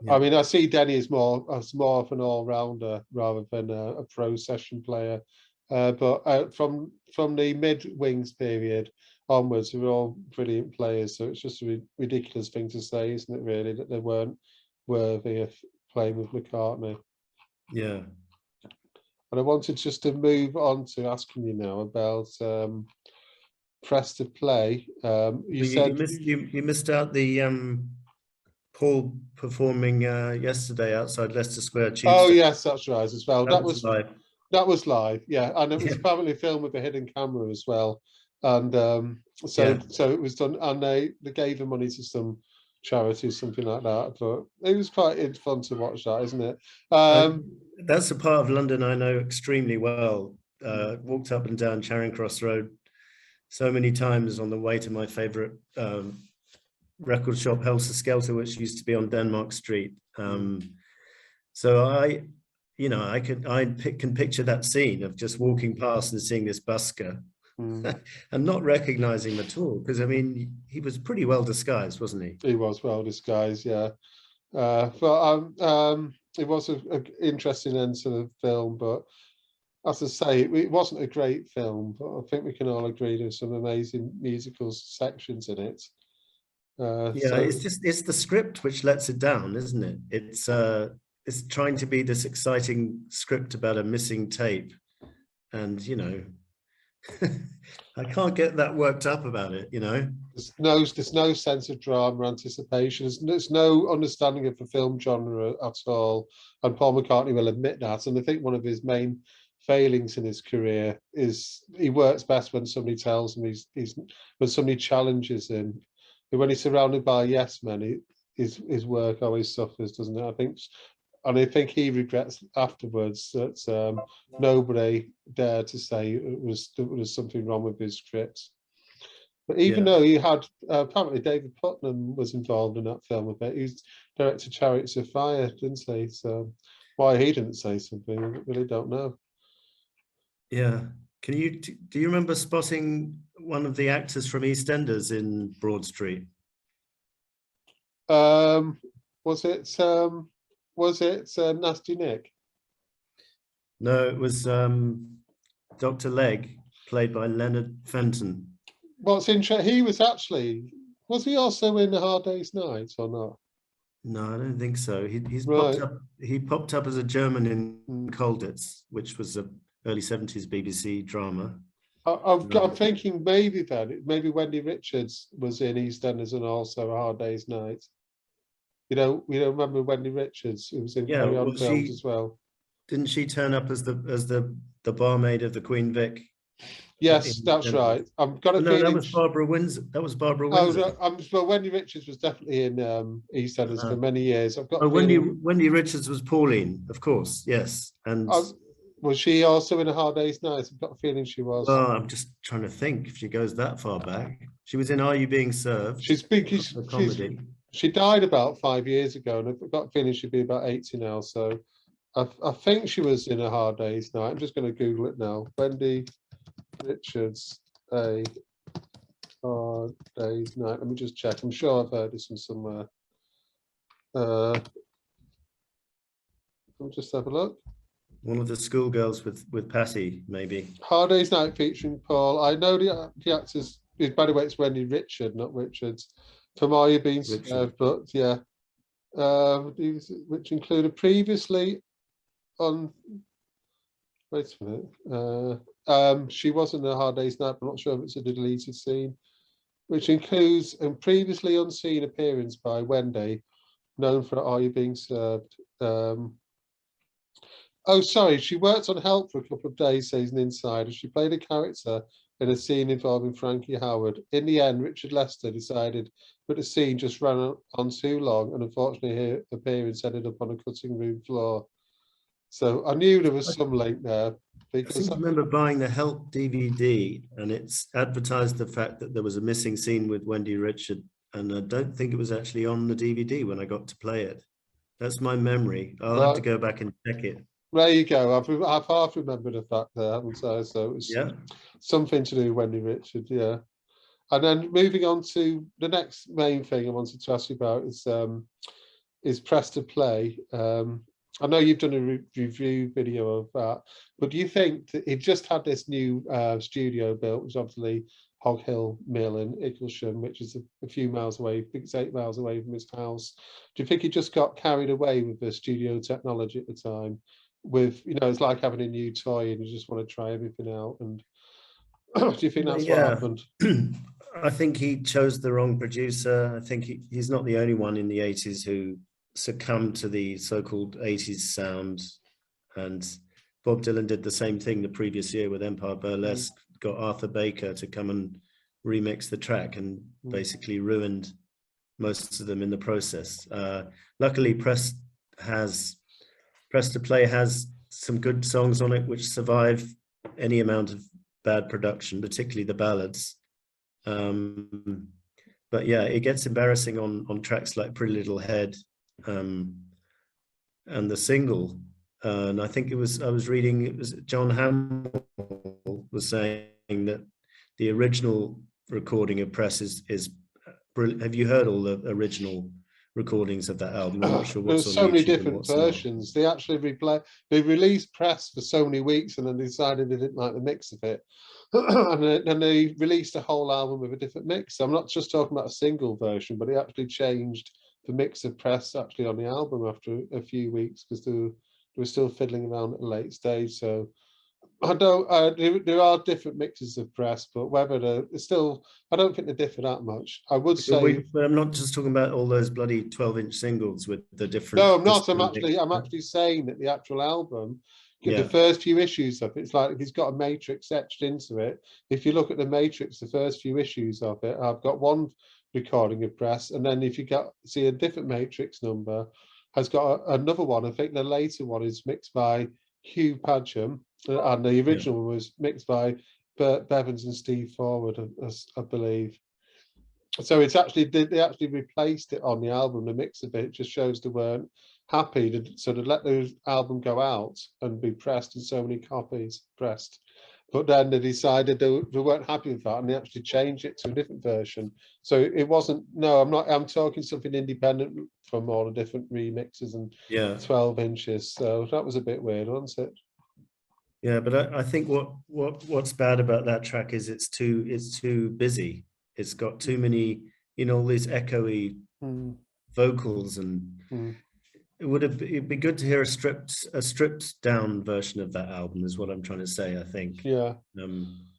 S1: I mean, I see Denny as more of an all-rounder rather than a pro session player. But from the mid-Wings period onwards, they were all brilliant players. So it's just a ridiculous thing to say, isn't it, really, that they weren't worthy of playing with McCartney.
S2: Yeah.
S1: And I wanted just to move on to asking you now about Press to Play.
S2: You missed out the Paul performing yesterday outside Leicester Square Tuesday.
S1: Oh yes, that's right as well.
S2: That was live.
S1: That was live, yeah, and it was apparently filmed with a hidden camera as well. And so it was done, and they gave the money to some charity, something like that. But it was quite fun to watch that, isn't it?
S2: That's a part of London I know extremely well. Walked up and down Charing Cross Road so many times on the way to my favourite record shop, Helter Skelter, which used to be on Denmark Street. So I can picture that scene of just walking past and seeing this busker and not recognizing him at all, because I mean he was pretty well disguised, wasn't he?
S1: He was well disguised, yeah. But it was an interesting end to the film, but as I say, it wasn't a great film, but I think we can all agree there's some amazing musical sections in it.
S2: Yeah, it's the script which lets it down, isn't it? It's trying to be this exciting script about a missing tape, and I can't get that worked up about it.
S1: There's no sense of drama or anticipation. There's no understanding of the film genre at all, and Paul McCartney will admit that. And I think one of his main failings in his career is he works best when somebody tells him when somebody challenges him. When he's surrounded by yes men, his work always suffers, doesn't it? I think he regrets afterwards that nobody dared to say there was something wrong with his script. But even though he had, apparently David Putnam was involved in that film a bit. He directed Chariots of Fire, didn't he? So why he didn't say something, I really don't know.
S2: Yeah. Do you remember spotting one of the actors from EastEnders in Broad Street?
S1: Was it Nasty Nick?
S2: No, it was Dr. Legg, played by Leonard Fenton.
S1: What's interesting, was he also in A Hard Day's Night or not?
S2: No, I don't think so. He's
S1: right.
S2: popped up as a German in Colditz, which was a early 70s BBC drama.
S1: I'm thinking maybe Wendy Richards was in EastEnders and also A Hard Day's Night. You know, remember Wendy Richards, who was in Carry On films as well.
S2: Didn't she turn up as the barmaid of the Queen Vic?
S1: Yes, that's right. I've got a feeling.
S2: That was Barbara Windsor.
S1: Well, Wendy Richards was definitely in EastEnders for many years. I've got.
S2: Wendy Richards was Pauline, of course. Yes, and
S1: was she also in A Hard Day's Night? I've got a feeling she was.
S2: Oh, I'm just trying to think if she goes that far back. She was in Are You Being Served?
S1: She died about 5 years ago, and I've got a feeling she'd be about 80 now. So I think she was in A Hard Day's Night. I'm just going to Google it now. Wendy Richards, A Hard Day's Night. Let me just check. I'm sure I've heard this one somewhere. Let me just have a look.
S2: One of the schoolgirls with Patty, maybe.
S1: Hard Day's Night featuring Paul. I know the actors. By the way, it's Wendy Richard, not Richards. From Are You Being Served? But yeah, which included previously on. Wait a minute. She was in A Hard Day's Night. I'm not sure if it's a deleted scene, which includes a previously unseen appearance by Wendy, known for Are You Being Served? Oh, sorry. She worked on Help for a couple of days, says an insider. She played a character in a scene involving Frankie Howard. In the end, Richard Lester decided that the scene just ran on too long, and unfortunately her appearance ended up on a cutting room floor. So I knew there was some link there. Because
S2: I remember buying the Help DVD, and it's advertised the fact that there was a missing scene with Wendy Richard, and I don't think it was actually on the DVD when I got to play it. That's my memory. I'll have to go back and check it.
S1: There you go. I've half remembered the fact there, haven't I? So it was something to do with Wendy Richard, yeah. And then moving on to the next main thing I wanted to ask you about is Press to Play. I know you've done a review video of that, but do you think that it just had this new studio built, which is obviously Hog Hill Mill in Icklesham, which is a few miles away, I think it's 8 miles away from his house. Do you think he just got carried away with the studio technology at the time? It's like having a new toy and you just want to try everything out. And do you think that's what happened?
S2: I think he chose the wrong producer. I think he's not the only one in the 80s who succumbed to the so-called 80s sound. And Bob Dylan did the same thing the previous year with Empire Burlesque, got Arthur Baker to come and remix the track and basically ruined most of them in the process. Luckily, Press to Play has some good songs on it which survive any amount of bad production, particularly the ballads. But yeah, it gets embarrassing on tracks like Pretty Little Head and the single. And I think I was reading, it was John Hamill was saying that the original recording of Press is brilliant. Have you heard all the original recordings of that album. I'm not sure what's
S1: There's
S2: on
S1: so many
S2: YouTube and
S1: different
S2: what's not.
S1: versions. They actually they released press for so many weeks and then decided they didn't like the mix of it. And they released a whole album with a different mix. So I'm not just talking about a single version, but they actually changed the mix of press actually on the album after a few weeks because they were still fiddling around at a late stage. So I don't. There are different mixes of press, but whether they're still, I don't think they differ that much. I would say.
S2: But I'm not just talking about all those bloody 12-inch singles with the different.
S1: No, I'm not. I'm actually saying that the actual album, the first few issues of it's like it's got a matrix etched into it. If you look at the matrix, the first few issues of it, I've got one recording of press, and then if you see a different matrix number, has got another one. I think the later one is mixed by Hugh Padgham, and the original one was mixed by Bert Bevins and Steve Forward, I believe. So it's actually they actually replaced it on the album. The mix of it just shows they weren't happy, so they let the album go out and be pressed in so many copies pressed. But then they decided they weren't happy with that, and they actually changed it to a different version. So it wasn't. No, I'm not. I'm talking something independent from all the different remixes and 12 inches. So that was a bit weird, wasn't it?
S2: Yeah, but I think what's bad about that track is it's too busy. It's got too many, all these echoey vocals, and it'd be good to hear a stripped down version of that album is what I'm trying to say, I think.
S1: Yeah.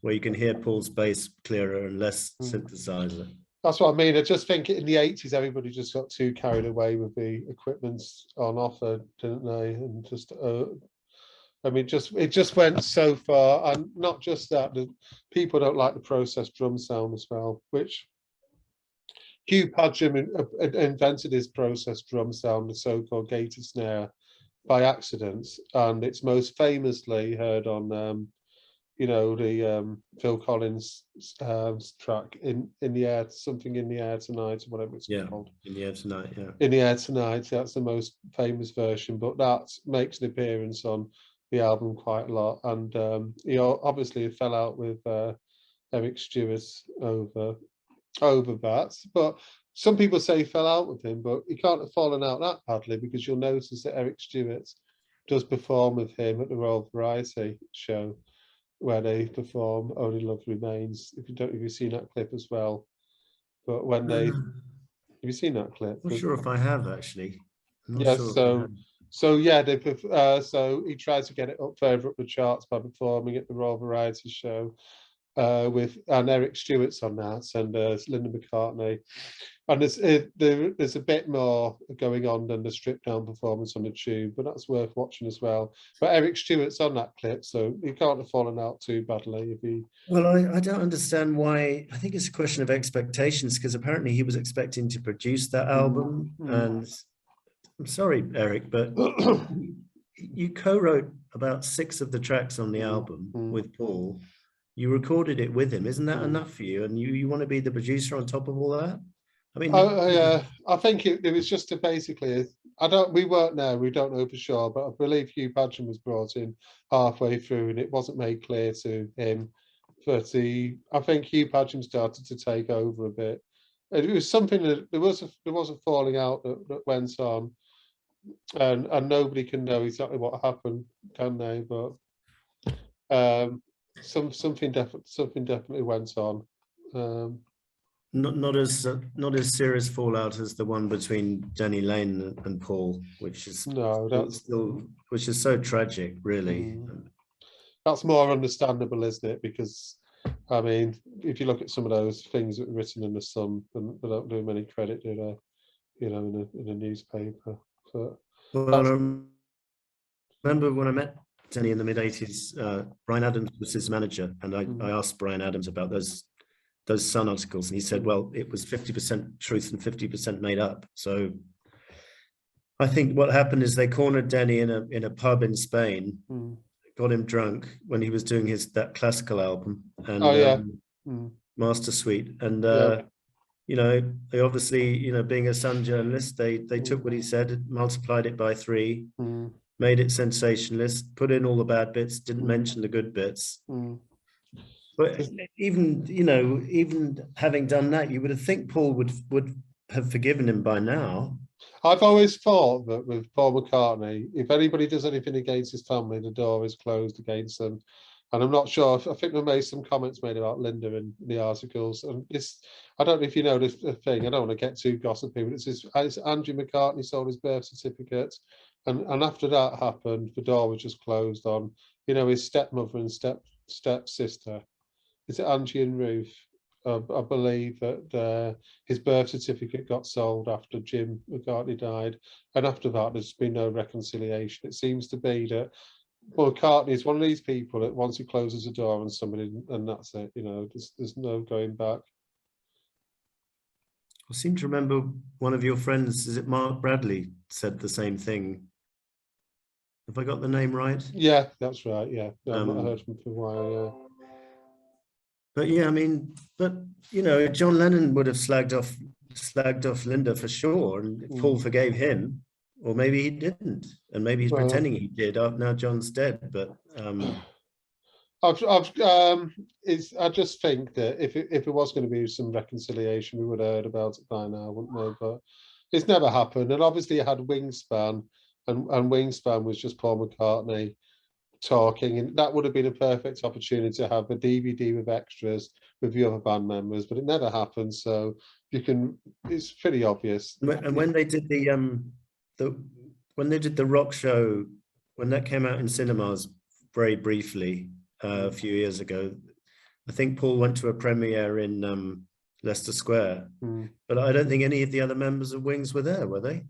S2: Where you can hear Paul's bass clearer and less synthesizer.
S1: That's what I mean. I just think in the 80s, everybody just got too carried away with the equipment on offer, didn't they? And just, I mean, it just went so far. And not just that, the people don't like the processed drum sound as well, which Hugh Padgham invented his processed drum sound, the so-called gated snare, by accident. And it's most famously heard on the Phil Collins track in the air, something in the air tonight, or whatever it's called.
S2: In the air tonight, yeah.
S1: In the air tonight, that's the most famous version, but that makes an appearance on the album quite a lot. And he obviously fell out with Eric Stewart over that. But some people say he fell out with him, but he can't have fallen out that badly, because you'll notice that Eric Stewart does perform with him at the Royal Variety show, where they perform Only Love Remains. If you've seen that clip as well. But when have you seen that clip?
S2: I'm not sure if I have, actually.
S1: Yes, sure so he tried to get it up further up the charts by performing at the Royal Variety show and Eric Stewart's on that, and Linda McCartney. And there's a bit more going on than the stripped down performance on the tube, but that's worth watching as well. But Eric Stewart's on that clip, so he can't have fallen out too badly if he.
S2: Well, I don't understand why. I think it's a question of expectations, because apparently he was expecting to produce that album, and I'm sorry, Eric, but you co-wrote about 6 of the tracks on the album with Paul. You recorded it with him. Isn't that enough for you? And you want to be the producer on top of all that? I mean,
S1: I think it was just basically. We weren't there. We don't know for sure, but I believe Hugh Padgham was brought in halfway through, and it wasn't made clear to him. But I think Hugh Padgham started to take over a bit. It was something that there was a falling out that went on, and nobody can know exactly what happened, can they? But something definitely went on.
S2: Not as serious fallout as the one between Danny Lane and Paul, which is which is so tragic, really.
S1: That's more understandable, isn't it? Because I mean, if you look at some of those things that were written in the Sun, they don't do them any credit, do they? In a newspaper. But
S2: I remember when I met Danny in the mid-80s, Brian Adams was his manager, and I asked Brian Adams about those Sun articles, and he said, well, it was 50% truth and 50% made up. So I think what happened is they cornered Danny in a pub in Spain, got him drunk when he was doing that classical album, and Master Suite, and they obviously, being a Sun journalist, they took what he said, multiplied it by 3, made it sensationalist, put in all the bad bits, didn't mention the good bits. But even having done that, you would have think Paul would have forgiven him by now.
S1: I've always thought that with Paul McCartney, if anybody does anything against his family, the door is closed against them. And I'm not sure. I think we made some comments made about Linda in the articles. And this, I don't know if you know this thing. I don't want to get too gossipy, but it's Andrew McCartney sold his birth certificate, and after that happened, the door was just closed on, his stepmother and stepsister. Is it Angie and Ruth? I believe that his birth certificate got sold after Jim McCartney died, and after that, there's been no reconciliation. It seems to be that McCartney is one of these people that once he closes a door on somebody, and that's it. There's no going back.
S2: I seem to remember one of your friends, is it Mark Bradley, said the same thing. Have I got the name right?
S1: Yeah, that's right. Yeah, I've not heard from him for a while. Yeah.
S2: But yeah, I mean, John Lennon would have slagged off Linda for sure, and Paul forgave him, or maybe he didn't, and maybe he's pretending he did. Now John's dead, but
S1: I just think that if it was going to be some reconciliation, we would have heard about it by now, wouldn't we? But it's never happened. And obviously, it had Wingspan, and Wingspan was just Paul McCartney talking, and that would have been a perfect opportunity to have a DVD with extras with the other band members, but it never happened. So it's pretty obvious.
S2: And when they did when they did the rock show, when that came out in cinemas very briefly a few years ago, I think Paul went to a premiere in Leicester Square, but I don't think any of the other members of Wings were there, were they?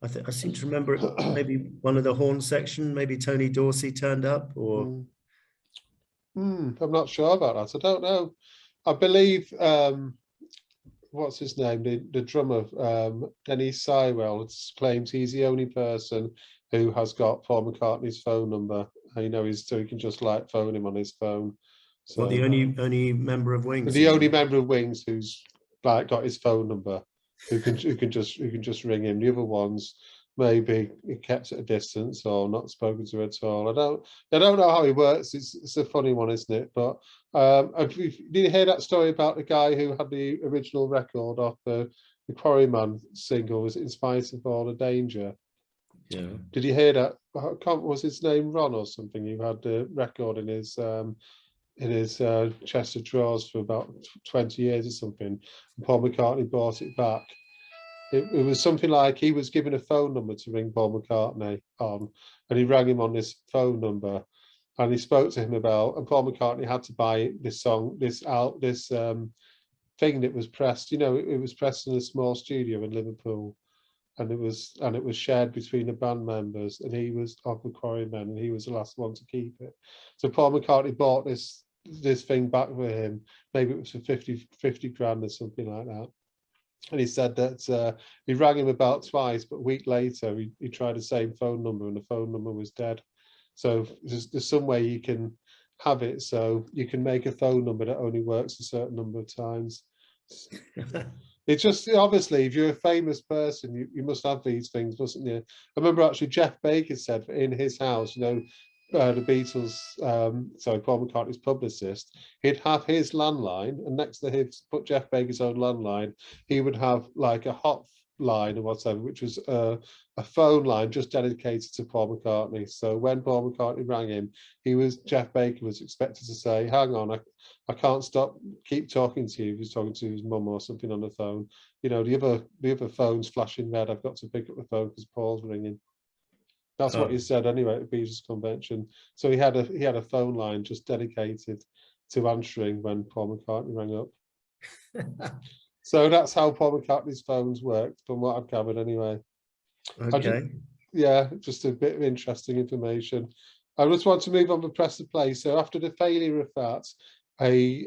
S2: I seem to remember maybe one of the horn section, maybe Tony Dorsey turned up, or
S1: I'm not sure about that. I don't know. I believe what's his name? The drummer, Dennis Sywell, claims he's the only person who has got Paul McCartney's phone number. So he can just phone him on his phone. So
S2: the only member of Wings.
S1: The only member of Wings who's got his phone number. Who can just ring him. The other ones maybe he kept at a distance or not spoken to at all. I don't know how he works. It's a funny one, isn't it? But did you hear that story about the guy who had the original record of the Quarryman single? Was it In Spite of All the Danger?
S2: Yeah.
S1: Did you hear that? Was his name Ron or something? He had the record in his chest of drawers for about 20 years or something, and Paul McCartney bought it back. It was something like he was given a phone number to ring Paul McCartney on, and he rang him on this phone number, and he spoke to him and Paul McCartney had to buy this song, this thing that was pressed. It was pressed in a small studio in Liverpool, and it was shared between the band members, and he was of the Quarrymen, and he was the last one to keep it. So Paul McCartney bought this thing back for him. Maybe it was for 50 grand or something like that. And he said that he rang him about twice, but a week later he tried the same phone number, and the phone number was dead. So there's some way you can have it so you can make a phone number that only works a certain number of times. It's just, obviously, if you're a famous person, you must have these things, mustn't you? I remember actually Jeff Baker said in his house, the Beatles, Paul McCartney's publicist, he'd have his landline, and next to his, put Jeff Baker's own landline, he would have like a hot line or whatever, which was a phone line just dedicated to Paul McCartney. So when Paul McCartney rang him, Jeff Baker was expected to say, hang on, I can't keep talking to you. He was talking to his mum or something on the phone. The other phone's flashing red. I've got to pick up the phone because Paul's ringing. That's what he said anyway at the Beatles convention. So he had a phone line just dedicated to answering when Paul McCartney rang up. So that's how Paul McCartney's phones worked, from what I've gathered anyway.
S2: Okay.
S1: Just a bit of interesting information. I just want to move on to Press to Play. So after the failure of that, I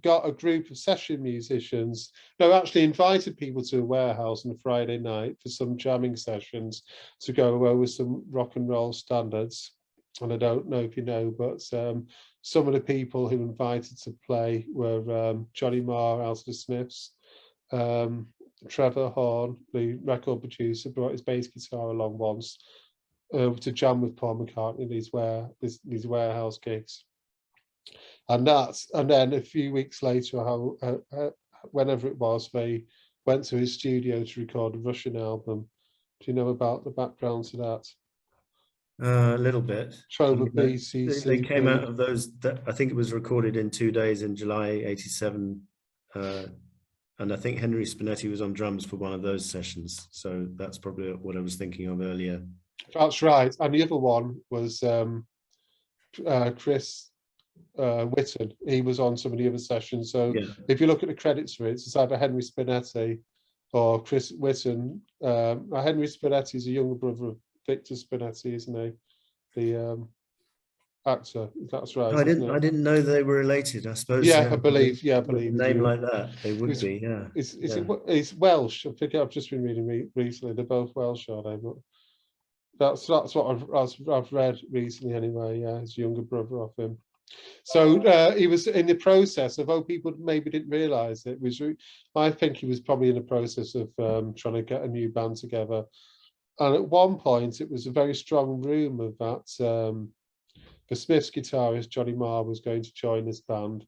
S1: got a group of session musicians. No, actually invited people to a warehouse on a Friday night for some jamming sessions to go over some rock and roll standards. And I don't know if you know, but some of the people who invited to play were Johnny Marr out of the Smiths, Trevor Horn, the record producer, brought his bass guitar along once to jam with Paul McCartney these warehouse gigs. And then a few weeks later, whenever it was, they went to his studio to record a Russian album. Do you know about the background to that?
S2: A little bit.
S1: Trova
S2: They came
S1: BCCP.
S2: out of those. I think it was recorded in 2 days in July '87, and I think Henry Spinetti was on drums for one of those sessions. So that's probably what I was thinking of earlier.
S1: That's right. And the other one was Chris Whitton. He was on some of the other sessions. So
S2: Yeah.
S1: if you look at the credits for it, it's either Henry Spinetti or Chris Whitton. Henry Spinetti is a younger brother of Victor Spinetti, isn't he? The actor. That's right.
S2: I didn't know they were related. I suppose.
S1: Yeah, I believe. Yeah, I believe.
S2: With a name like that, they would be. Yeah.
S1: It's Welsh. I think I've just been reading recently. They're both Welsh, are they? But that's what I've read recently anyway. Yeah, his younger brother of him. So he was in the process, although people maybe didn't realise it, I think he was probably in the process of trying to get a new band together. And at one point, it was a very strong rumour that the Smiths guitarist Johnny Marr was going to join this band.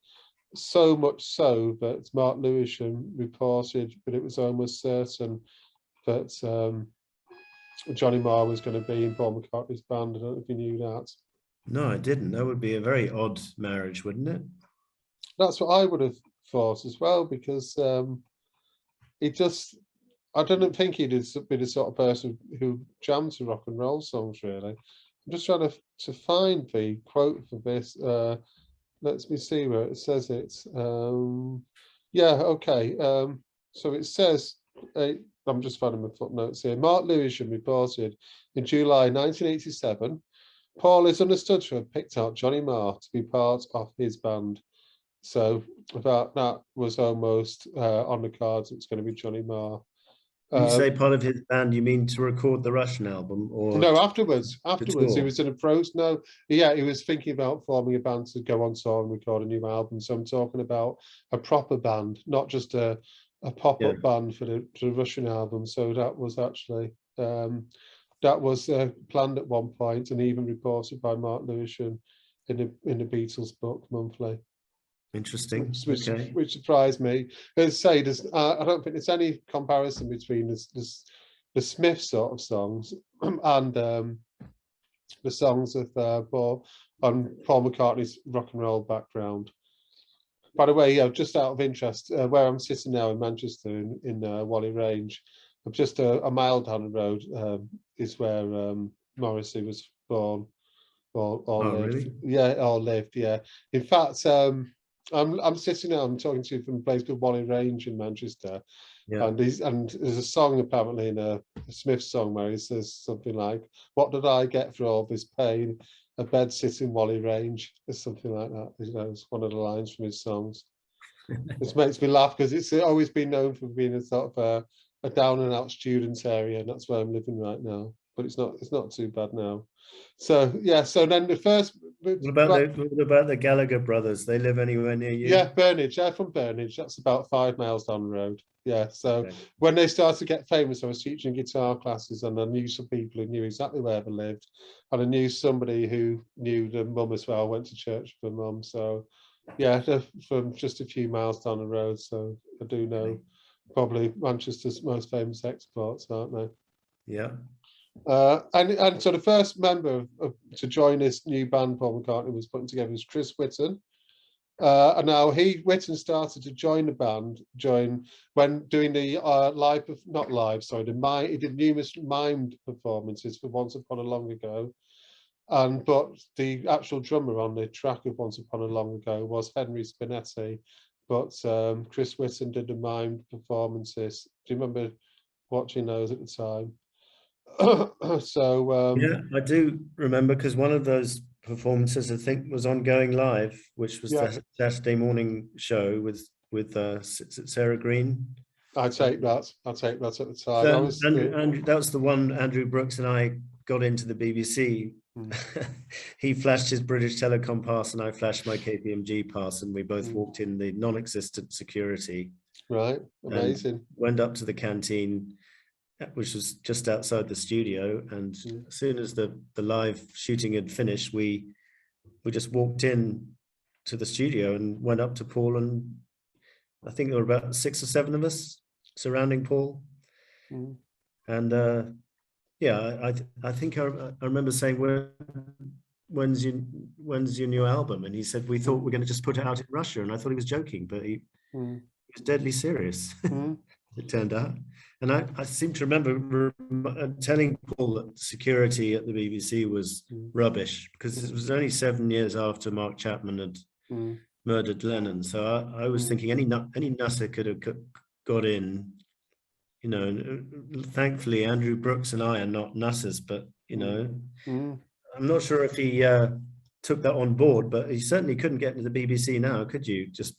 S1: So much so that Mark Lewisham reported that it was almost certain that Johnny Marr was going to be in Paul McCartney's band. I don't know if you knew that.
S2: No, I didn't. That would be a very odd marriage, wouldn't it?
S1: That's what I would have thought as well, because I don't think he'd be the sort of person who jammed to rock and roll songs, really. I'm just trying to find the quote for this. Let me see where it says it. Yeah, okay. So it says, I'm just finding my footnotes here. Mark Lewisham reported in July 1987, Paul is understood to have picked out Johnny Marr to be part of his band. So that was almost on the cards. It's going to be Johnny Marr.
S2: When you say part of his band, you mean to record the Russian album, or
S1: no? Afterwards, he was in a process. No, yeah, he was thinking about forming a band to go on tour and record a new album. So I'm talking about a proper band, not just a pop-up band for the Russian album. So that was actually planned at one point, and even reported by Mark Lewisham in the Beatles book monthly.
S2: Interesting.
S1: Which surprised me. As I say, I don't think there's any comparison between the Smith sort of songs and the songs of Paul McCartney's rock and roll background. By the way, just out of interest, where I'm sitting now in Manchester in Whalley Range, just a mile down the road is where Morrissey was born or lived.
S2: Really?
S1: Yeah, or lived. Yeah. In fact, I'm sitting now. I'm talking to you from a place called Whalley Range in Manchester, and there's a song apparently in a Smith song where he says something like, "What did I get for all this pain? A bed sitting Whalley Range," or something like that. It's one of the lines from his songs. This makes me laugh because it's always been known for being a sort of a down and out student area, and that's where I'm living right now. But it's not too bad now. So yeah. So then the first.
S2: What about the Gallagher brothers? They live anywhere near you?
S1: Yeah, Burnage. I'm from Burnage. That's about 5 miles down the road. Yeah. So when they started to get famous, I was teaching guitar classes, and I knew some people who knew exactly where they lived, and I knew somebody who knew the mum as well. I went to church with the mum. So yeah, they're from just a few miles down the road. So I do know probably Manchester's most famous exports, aren't they?
S2: Yeah.
S1: And so the first member to join this new band Paul McCartney was putting together was Chris Whitton. And now Whitton started to join the band when doing the he did numerous mimed performances for Once Upon a Long Ago. But the actual drummer on the track of Once Upon a Long Ago was Henry Spinetti, but Chris Whitton did the mimed performances. Do you remember watching those at the time?
S2: Yeah, I do remember, because one of those performances I think was on Going Live, which was the Saturday morning show with Sarah Green.
S1: I take that at the time.
S2: So that was the one Andrew Brooks and I got into the BBC. He flashed his British Telecom pass and I flashed my KPMG pass, and we both walked in the non-existent security.
S1: Right, amazing.
S2: Went up to the canteen, which was just outside the studio, and as soon as the live shooting had finished, we just walked in to the studio and went up to Paul, and I think there were about 6 or 7 of us. surrounding Paul.
S1: Mm.
S2: And yeah, I think I remember saying, when's your new album? And he said, we thought we're going to just put it out in Russia. And I thought he was joking, but he was deadly serious. It turned out. And I seem to remember telling Paul that security at the BBC was rubbish, because it was only 7 years after Mark Chapman had murdered Lennon. So I was thinking any nusser could have got in, you know. And thankfully, Andrew Brooks and I are not nussers, but, you know, I'm not sure if he took that on board, but he certainly couldn't get into the BBC now, could you? Just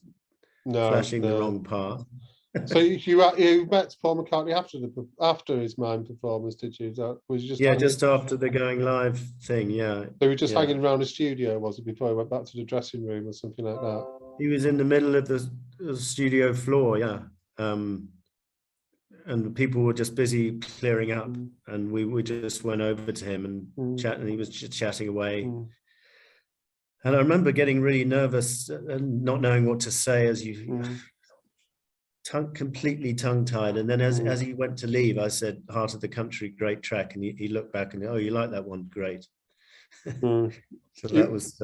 S2: flashing the wrong part.
S1: So you met Paul McCartney after his Mime performance, did you? Was you just
S2: just after the Going Live thing, yeah.
S1: So you were just hanging around the studio, was it, before he went back to the dressing room or something like that?
S2: He was in the middle of the studio floor, yeah. And people were just busy clearing up, and we just went over to him and chat, and he was just chatting away. And I remember getting really nervous and not knowing what to say as you completely tongue-tied. And then as he went to leave, I said, "Heart of the Country, great track." And he looked back and, "Oh, you like that one? Great." So that was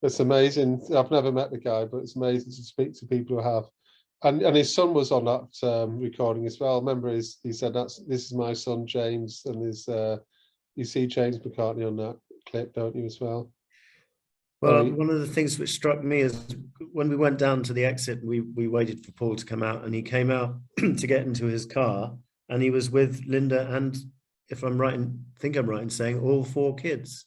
S1: it's amazing. I've never met the guy, but it's amazing to speak to people who have. And his son was on that recording as well. Remember, he said, "This is my son James," and you see James McCartney on that clip, don't you, as well?
S2: Well, one of the things which struck me is when we went down to the exit, we waited for Paul to come out, and he came out to get into his car, and he was with Linda and, if I'm right, think I'm right in saying, all 4 kids.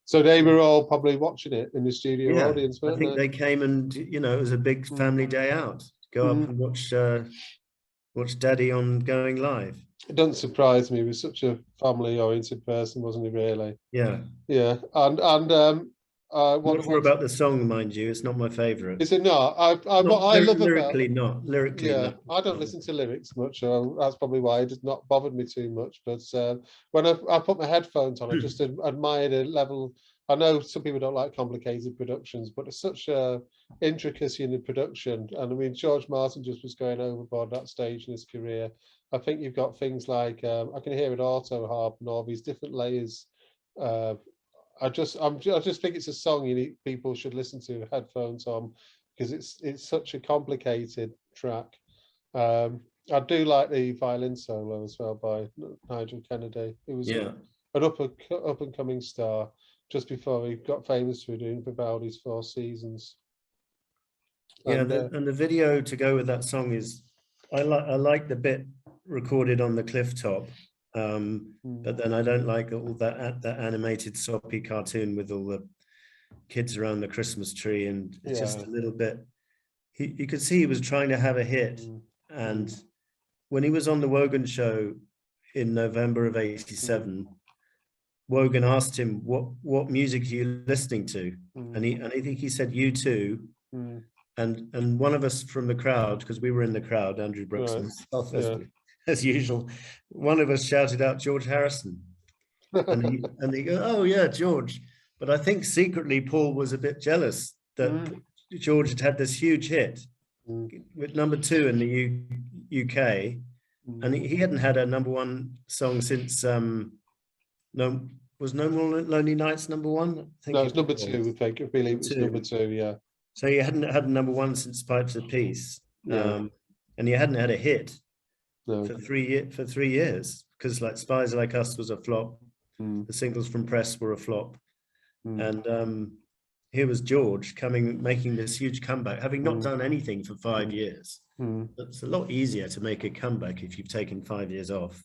S1: So they were all probably watching it in the studio audience, weren't
S2: I think they came, and, you know, it was a big family day out. Go up and watch Daddy on Going Live.
S1: It doesn't surprise me. He was such a family-oriented person, wasn't he? Really?
S2: Yeah.
S1: Yeah. And
S2: I'm not sure about the song, mind you. It's not my favourite.
S1: Is it not? What I love
S2: lyrically,
S1: about
S2: lyrically,
S1: yeah,
S2: not.
S1: I don't listen to lyrics much. So that's probably why it has not bothered me too much. But when I put my headphones on, I just admired a level. I know some people don't like complicated productions, but it's such a intricacy in the production. And I mean, George Martin just was going overboard that stage in his career. I think you've got things like I can hear an auto harp and all these different layers. I just think it's a song people should listen to with headphones on, because it's such a complicated track. I do like the violin solo as well by Nigel Kennedy. It was an up and coming star just before he got famous for doing Vivaldi's 4 Seasons.
S2: And the video to go with that song is, I like the bit recorded on the cliff top. But then I don't like all that animated soppy cartoon with all the kids around the Christmas tree, and it's just a little bit. You could see he was trying to have a hit, and when he was on the Wogan show in November of '87, Wogan asked him, "What music are you listening to?" And I think he said U2, and one of us from the crowd, because we were in the crowd, Andrew Brooks and myself, as usual, one of us shouted out George Harrison, and he goes, "Oh yeah, George." But I think secretly Paul was a bit jealous that George had this huge hit with #2 in the UK, and he hadn't had a #1 song since No More Lonely Nights #1. I think
S1: no, it's #2. I believe it's #2. Yeah.
S2: So he hadn't had a #1 since Pipes of Peace, and he hadn't had a hit.
S1: No.
S2: For 3 years, because like Spies Like Us was a flop, the singles from Press were a flop, and here was George making this huge comeback, having not done anything for 5 years. It's a lot easier to make a comeback if you've taken 5 years off.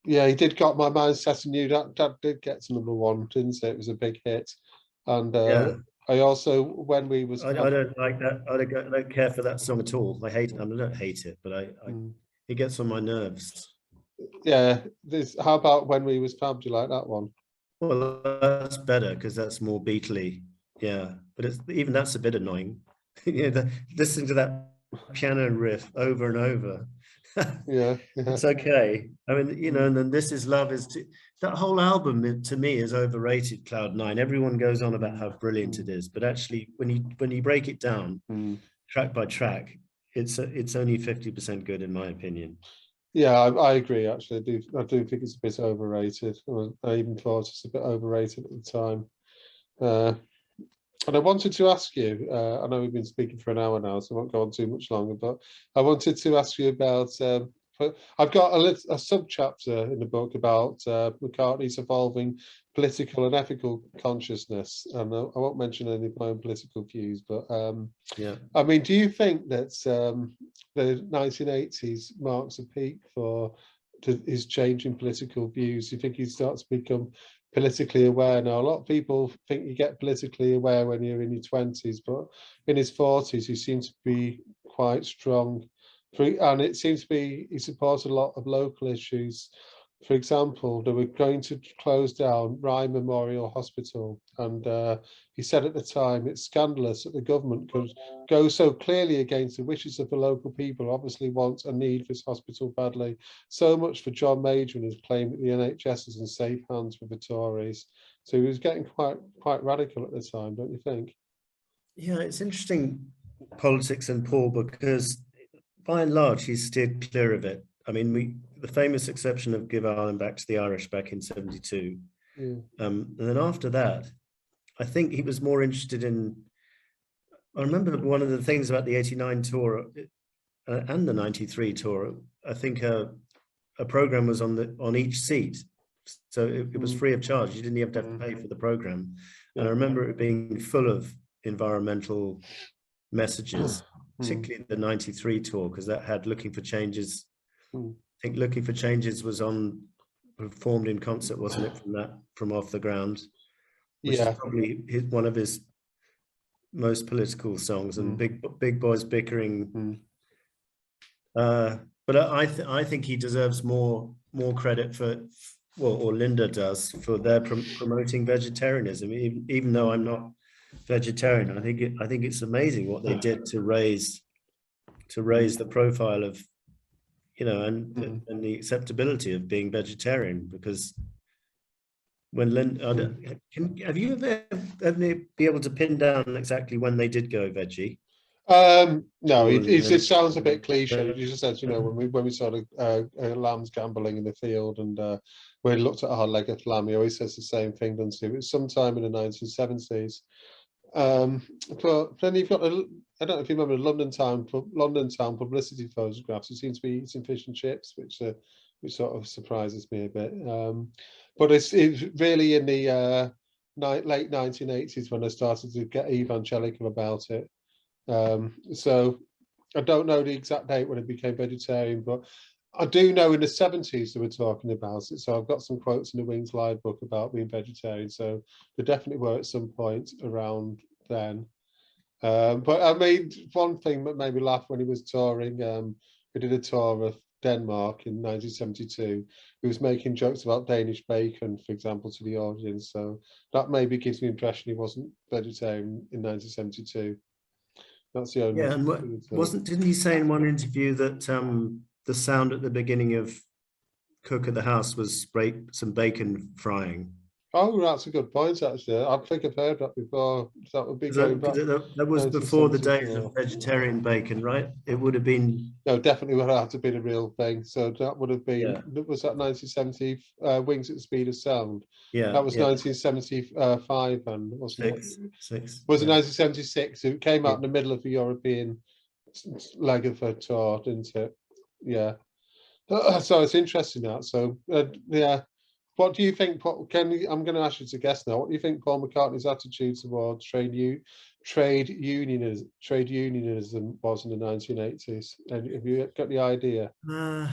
S1: Yeah, he did Got My Mind Set on You. That did get to #1, didn't it? It was a big hit, and I also, when we was,
S2: I don't like that. I don't care for that song at all. I hate it. I don't hate it, but it gets on my nerves.
S1: Yeah. How about When We Was Fab? Do you like that one?
S2: Well, that's better because that's more Beatley. Yeah, but even that's a bit annoying. Listening to that piano riff over and over.
S1: Yeah.
S2: It's okay. I mean, and then This Is Love that whole album to me is overrated. Cloud 9. Everyone goes on about how brilliant it is, but actually, when you break it down track by track, it's only 50% good in my opinion.
S1: Yeah, I agree. Actually, I do think it's a bit overrated. I even thought it's a bit overrated at the time. And I wanted to ask you. I know we've been speaking for an hour now, so I won't go on too much longer. But I wanted to ask you about. I've got a sub chapter in the book about McCartney's evolving political and ethical consciousness, and I won't mention any of my own political views. But
S2: Yeah,
S1: I mean, do you think that the 1980s marks a peak for his change in political views? Do you think he starts to become politically aware now? A lot of people think you get politically aware when you're in your 20s, but in his 40s, he seems to be quite strong. And it seems to be he supports a lot of local issues. For example, they were going to close down Rye Memorial Hospital, and he said at the time it's scandalous that the government could go so clearly against the wishes of the local people, obviously want a need for this hospital badly. So much for John Major and his claim that the NHS is in safe hands with the Tories. So he was getting quite radical at the time, don't you think?
S2: yeah, it's interesting politics and Paul, because by and large he's steered clear of it. I mean, the famous exception of Give Ireland Back to the Irish back in '72.
S1: Yeah.
S2: And then after that, I think he was more interested in. I remember one of the things about the '89 tour and the '93 tour. I think a program was on each seat, so it was free of charge. You didn't even have to pay for the program. And I remember it being full of environmental messages, particularly the '93 tour, because that had Looking for Changes. I think Looking for Changes was performed in concert, wasn't it, from Off the Ground, which is probably one of his most political songs, and Big Boys Bickering. But I think he deserves more credit for, well, or Linda does, for their promoting vegetarianism. Even though I'm not vegetarian, I think it's amazing what they did to raise the profile of, and the acceptability of being vegetarian. Because when Linda, have you ever be able to pin down exactly when they did go veggie?
S1: No, it sounds a bit cliche. He just says, when we saw lambs gambling in the field, and we looked at our leg of lamb, he always says the same thing, doesn't he? It was sometime in the 1970s. But then you've got I don't know if you remember London Town publicity photographs. It seems to be eating fish and chips, which sort of surprises me a bit. But it's really in the late 1980s when I started to get evangelical about it. So I don't know the exact date when it became vegetarian, but I do know in the 70s they were talking about it. So I've got some quotes in the Wings Live book about being vegetarian. So they definitely were at some point around then. But I mean, one thing that made me laugh when he was touring, he did a tour of Denmark in 1972. He was making jokes about Danish bacon, for example, to the audience. So that maybe gives me the impression he wasn't vegetarian in 1972. That's the only.
S2: Yeah, and didn't he say in one interview that the sound at the beginning of Cook at the House was some bacon frying?
S1: Oh, that's a good point, actually. I think I've heard that before. That would be going back.
S2: That was before the days of vegetarian bacon, right? It would have been.
S1: No, definitely would have to be the real thing. So that would have been. Was that 1970? Wings at the Speed of Sound.
S2: Yeah,
S1: that was 1975, and wasn't it? Was it 1976? It came out in the middle of the European leg of a tour, didn't it? Yeah. So it's interesting that. So yeah. What do you think, Paul? I'm going to ask you to guess now. What do you think Paul McCartney's attitude towards trade unionism was in the 1980s? And have you got the idea?
S2: Don't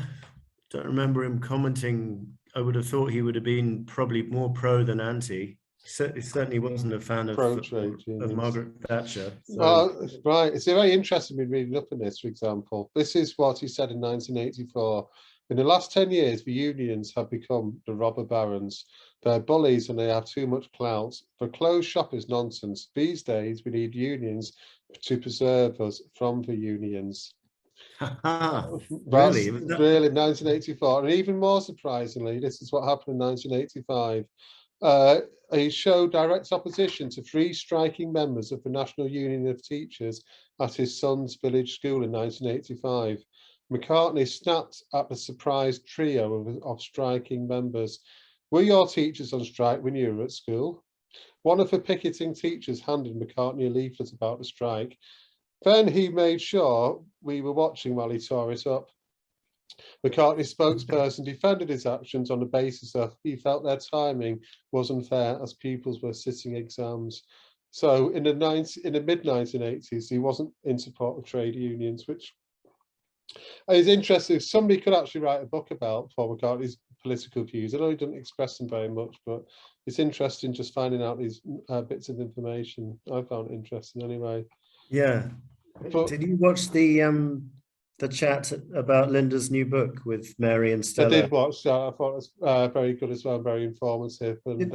S2: remember him commenting. I would have thought he would have been probably more pro than anti. He certainly wasn't a fan of Margaret Thatcher. So.
S1: Well, right. It's very interesting me reading up on this, for example. This is what he said in 1984. In the last 10 years, the unions have become the robber barons. They're bullies and they have too much clout. For closed shop is nonsense. These days, we need unions to preserve us from the unions.
S2: Really?
S1: Really, 1984. And even more surprisingly, this is what happened in 1985. he showed direct opposition to 3 striking members of the National Union of Teachers at his son's village school in 1985. McCartney snapped at the surprise trio of striking members. Were your teachers on strike when you were at school? One of the picketing teachers handed McCartney a leaflet about the strike. Then he made sure we were watching while he tore it up. McCartney's spokesperson defended his actions on the basis of he felt their timing was unfair as pupils were sitting exams. So in the mid-1980s, he wasn't in support of trade unions, which is interesting. Somebody could actually write a book about Paul McCartney's political views. I know he didn't express them very much, but it's interesting just finding out these bits of information. I found it interesting anyway.
S2: Yeah. But did you watch the chat about Linda's new book with Mary and Stella?
S1: I did watch that. I thought it was very good as well, very informative. And,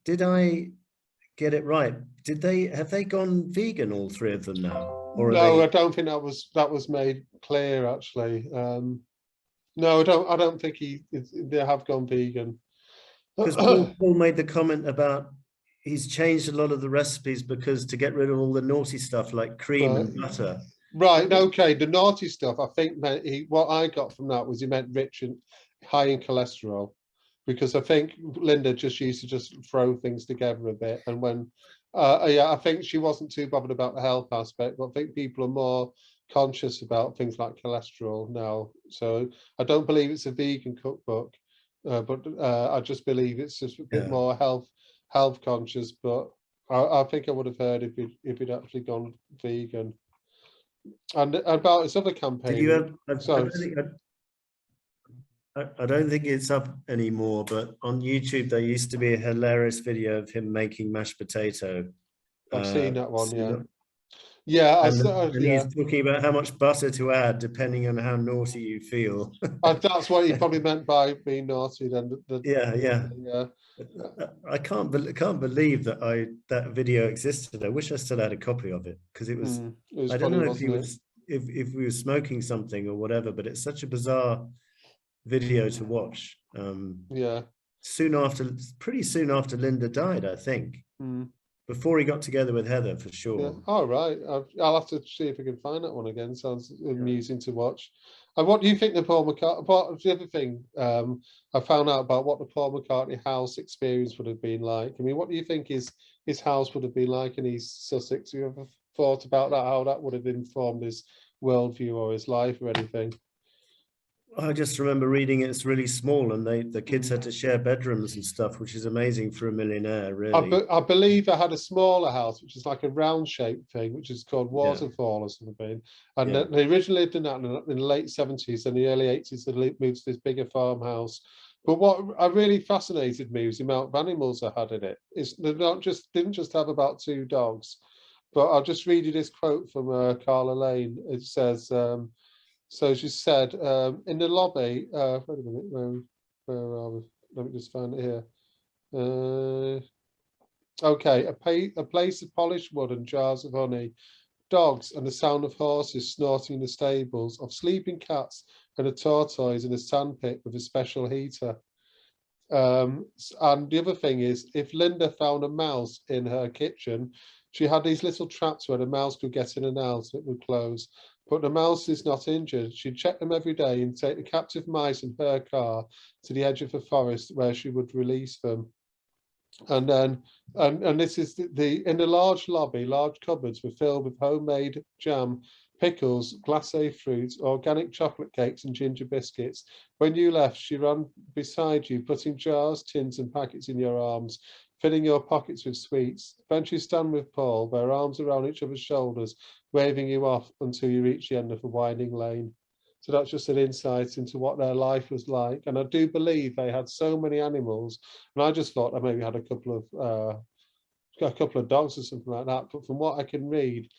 S2: did I get it right? Have they gone vegan, all 3 of them now? Or
S1: no, I don't think that was made clear actually. No, I don't think they have gone vegan.
S2: Because Paul made the comment about he's changed a lot of the recipes because to get rid of all the naughty stuff like cream and butter.
S1: Right. Okay. The naughty stuff, I think what I got from that was he meant rich and high in cholesterol, because I think Linda just used to just throw things together a bit. And when, yeah, I think she wasn't too bothered about the health aspect, but I think people are more conscious about things like cholesterol now. So I don't believe it's a vegan cookbook, but I just believe it's just a bit more health conscious. But I think I would have heard if he'd actually gone vegan. And about his other campaign.
S2: Did you have? I don't think it's up anymore, but on YouTube there used to be a hilarious video of him making mashed potato.
S1: I've seen that one, yeah. Yeah,
S2: and he's talking about how much butter to add depending on how naughty you feel.
S1: That's what he probably meant by being naughty. Then,
S2: yeah. I can't believe that that video existed. I wish I still had a copy of it because it was. I don't know if we were smoking something or whatever, but it's such a bizarre video to watch.
S1: Yeah.
S2: Pretty soon after Linda died, I think. Before he got together with Heather, for sure.
S1: Yeah. Oh, right. I'll have to see if I can find that one again. Sounds amusing to watch. And what do you think the Paul McCartney? The other thing I found out about what the Paul McCartney house experience would have been like. I mean, what do you think his house would have been like in East Sussex? Have you ever thought about that? How that would have informed his worldview or his life or anything?
S2: I just remember reading it's really small, and the kids had to share bedrooms and stuff, which is amazing for a millionaire, really.
S1: I believe they had a smaller house, which is like a round-shaped thing, which is called Waterfall or something. And they originally lived in that in the late 70s and the early 80s. They moved to this bigger farmhouse. But what really fascinated me was the amount of animals they had in it. They didn't just have about 2 dogs. But I'll just read you this quote from Carla Lane. It says. So she said, in the lobby, wait a minute, where are we? Let me just find it here. Okay, a place of polished wood and jars of honey, dogs and the sound of horses snorting in the stables, of sleeping cats and a tortoise in a sandpit with a special heater. And the other thing is, if Linda found a mouse in her kitchen, she had these little traps where the mouse could get in and out that would close. But the mouse is not injured. She'd check them every day and take the captive mice in her car to the edge of the forest where she would release them. And then, and this is in the large lobby, large cupboards were filled with homemade jam, pickles, glacé fruits, organic chocolate cakes and ginger biscuits. When you left, she ran beside you, putting jars, tins and packets in your arms, filling your pockets with sweets. Then she stand with Paul, their arms around each other's shoulders, waving you off until you reach the end of the winding lane. So that's just an insight into what their life was like. And I do believe they had so many animals. And I just thought I maybe had a couple of dogs or something like that. But from what I can read,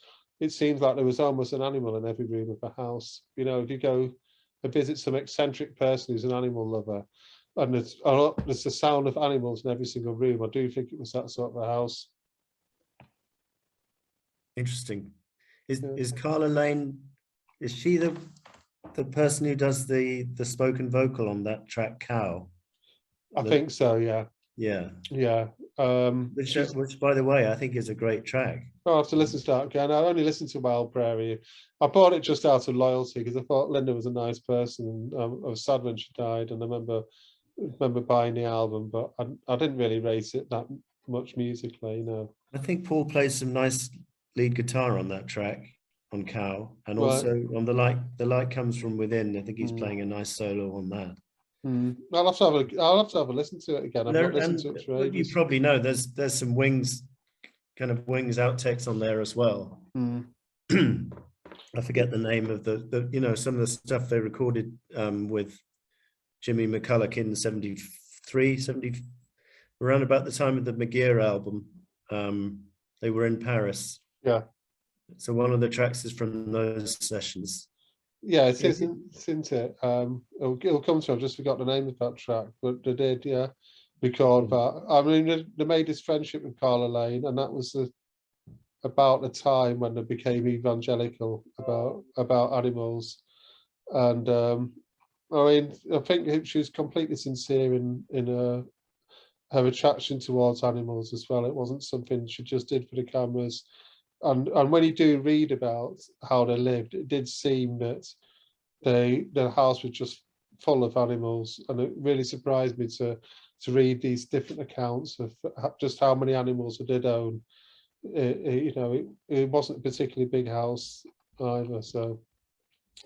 S1: it seems like there was almost an animal in every room of the house. You know, if you go and visit some eccentric person who's an animal lover, and there's the sound of animals in every single room, I do think it was that sort of a house.
S2: Interesting. Is Carla Lane, is she the person who does the spoken vocal on that track Cow?
S1: I think so, yeah.
S2: Yeah.
S1: Yeah.
S2: Which, by the way, I think is a great track.
S1: I'll have to listen to that again. I only listened to Wild Prairie. I bought it just out of loyalty because I thought Linda was a nice person, and I was sad when she died. And I remember buying the album, but I didn't really rate it that much musically. No.
S2: I think Paul plays some nice lead guitar on that track on Cow, and
S1: Right.
S2: also on the light comes from within. I think he's
S1: Mm.
S2: playing a nice solo on that.
S1: I'll have to have a listen to it again. I've not listened to it for ages.
S2: You probably know there's some Wings outtakes on there as well. I forget the name of the some of the stuff they recorded with Jimmy McCulloch in 73, 70, around about the time of the McGear album. They were in Paris.
S1: Yeah.
S2: So one of the tracks is from those sessions.
S1: Yeah, it isn't it? It'll come to. I've just forgot the name of that track, but they did, yeah, record that. I mean, they made this friendship with Carla Lane, and that was about the time when they became evangelical about animals. And I mean, I think she was completely sincere in her attraction towards animals as well. It wasn't something she just did for the cameras. And when you do read about how they lived, it did seem that their house was just full of animals, and it really surprised me to read these different accounts of just how many animals they did own. It wasn't a particularly big house either, so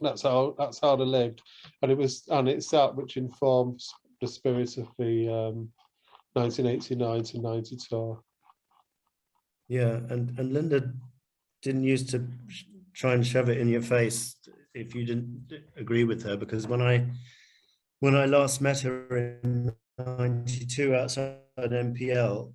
S1: that's how they lived, and it's that which informs the spirit of the 1989 to 90 tour.
S2: Yeah, and Linda didn't used to try and shove it in your face if you didn't agree with her, because when I last met her in 92 outside MPL,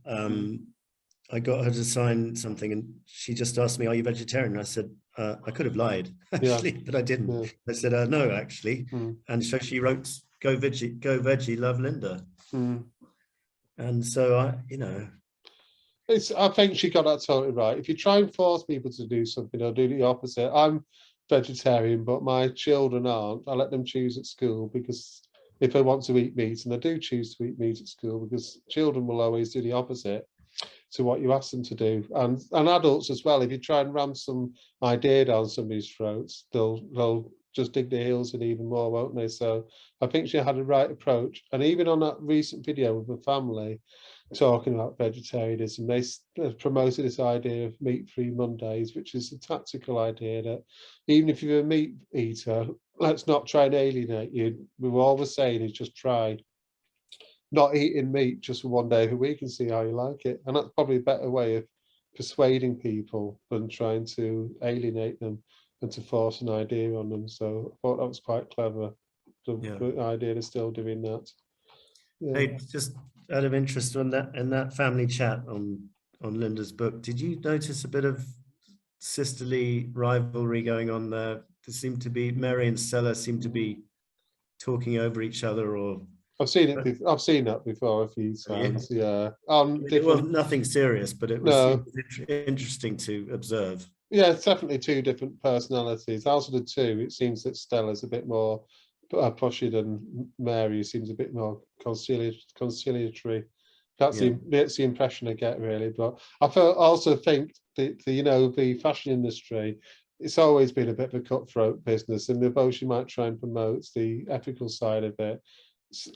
S2: I got her to sign something, and she just asked me, "Are you vegetarian?" I said, I could have lied, actually, but I didn't. Yeah. I said, no, actually. And so she wrote, go veggie, love Linda. And so
S1: I think she got that totally right. If you try and force people to do something, or do the opposite. I'm vegetarian, but my children aren't. I let them choose at school, because if they want to eat meat, and they do choose to eat meat at school, because children will always do the opposite to what you ask them to do, and adults as well. If you try and ram some idea down somebody's throats, they'll just dig their heels in even more, won't they? So I think she had a right approach. And even on that recent video with the family talking about vegetarianism, they promoted this idea of meat-free Mondays, which is a tactical idea that even if you're a meat eater, let's not try and alienate you. We were always saying is just try not eating meat just for one day of the week and see how you like it. And that's probably a better way of persuading people than trying to alienate them and to force an idea on them. So I thought that was quite clever, the idea of still doing that.
S2: Yeah. Hey, just out of interest in that family chat on Linda's book, did you notice a bit of sisterly rivalry going on there? There seemed to be, Mary and Stella seemed to be talking over each other, or
S1: I've seen that before a few times. Yeah.
S2: It was nothing serious, but it was interesting to observe.
S1: Yeah, it's definitely two different personalities. Out of the two, it seems that Stella's a bit more pushy than Mary. Seems a bit more conciliatory. That's the impression I get, really. But I also think that the fashion industry, it's always been a bit of a cutthroat business, and both you might try and promote the ethical side of it.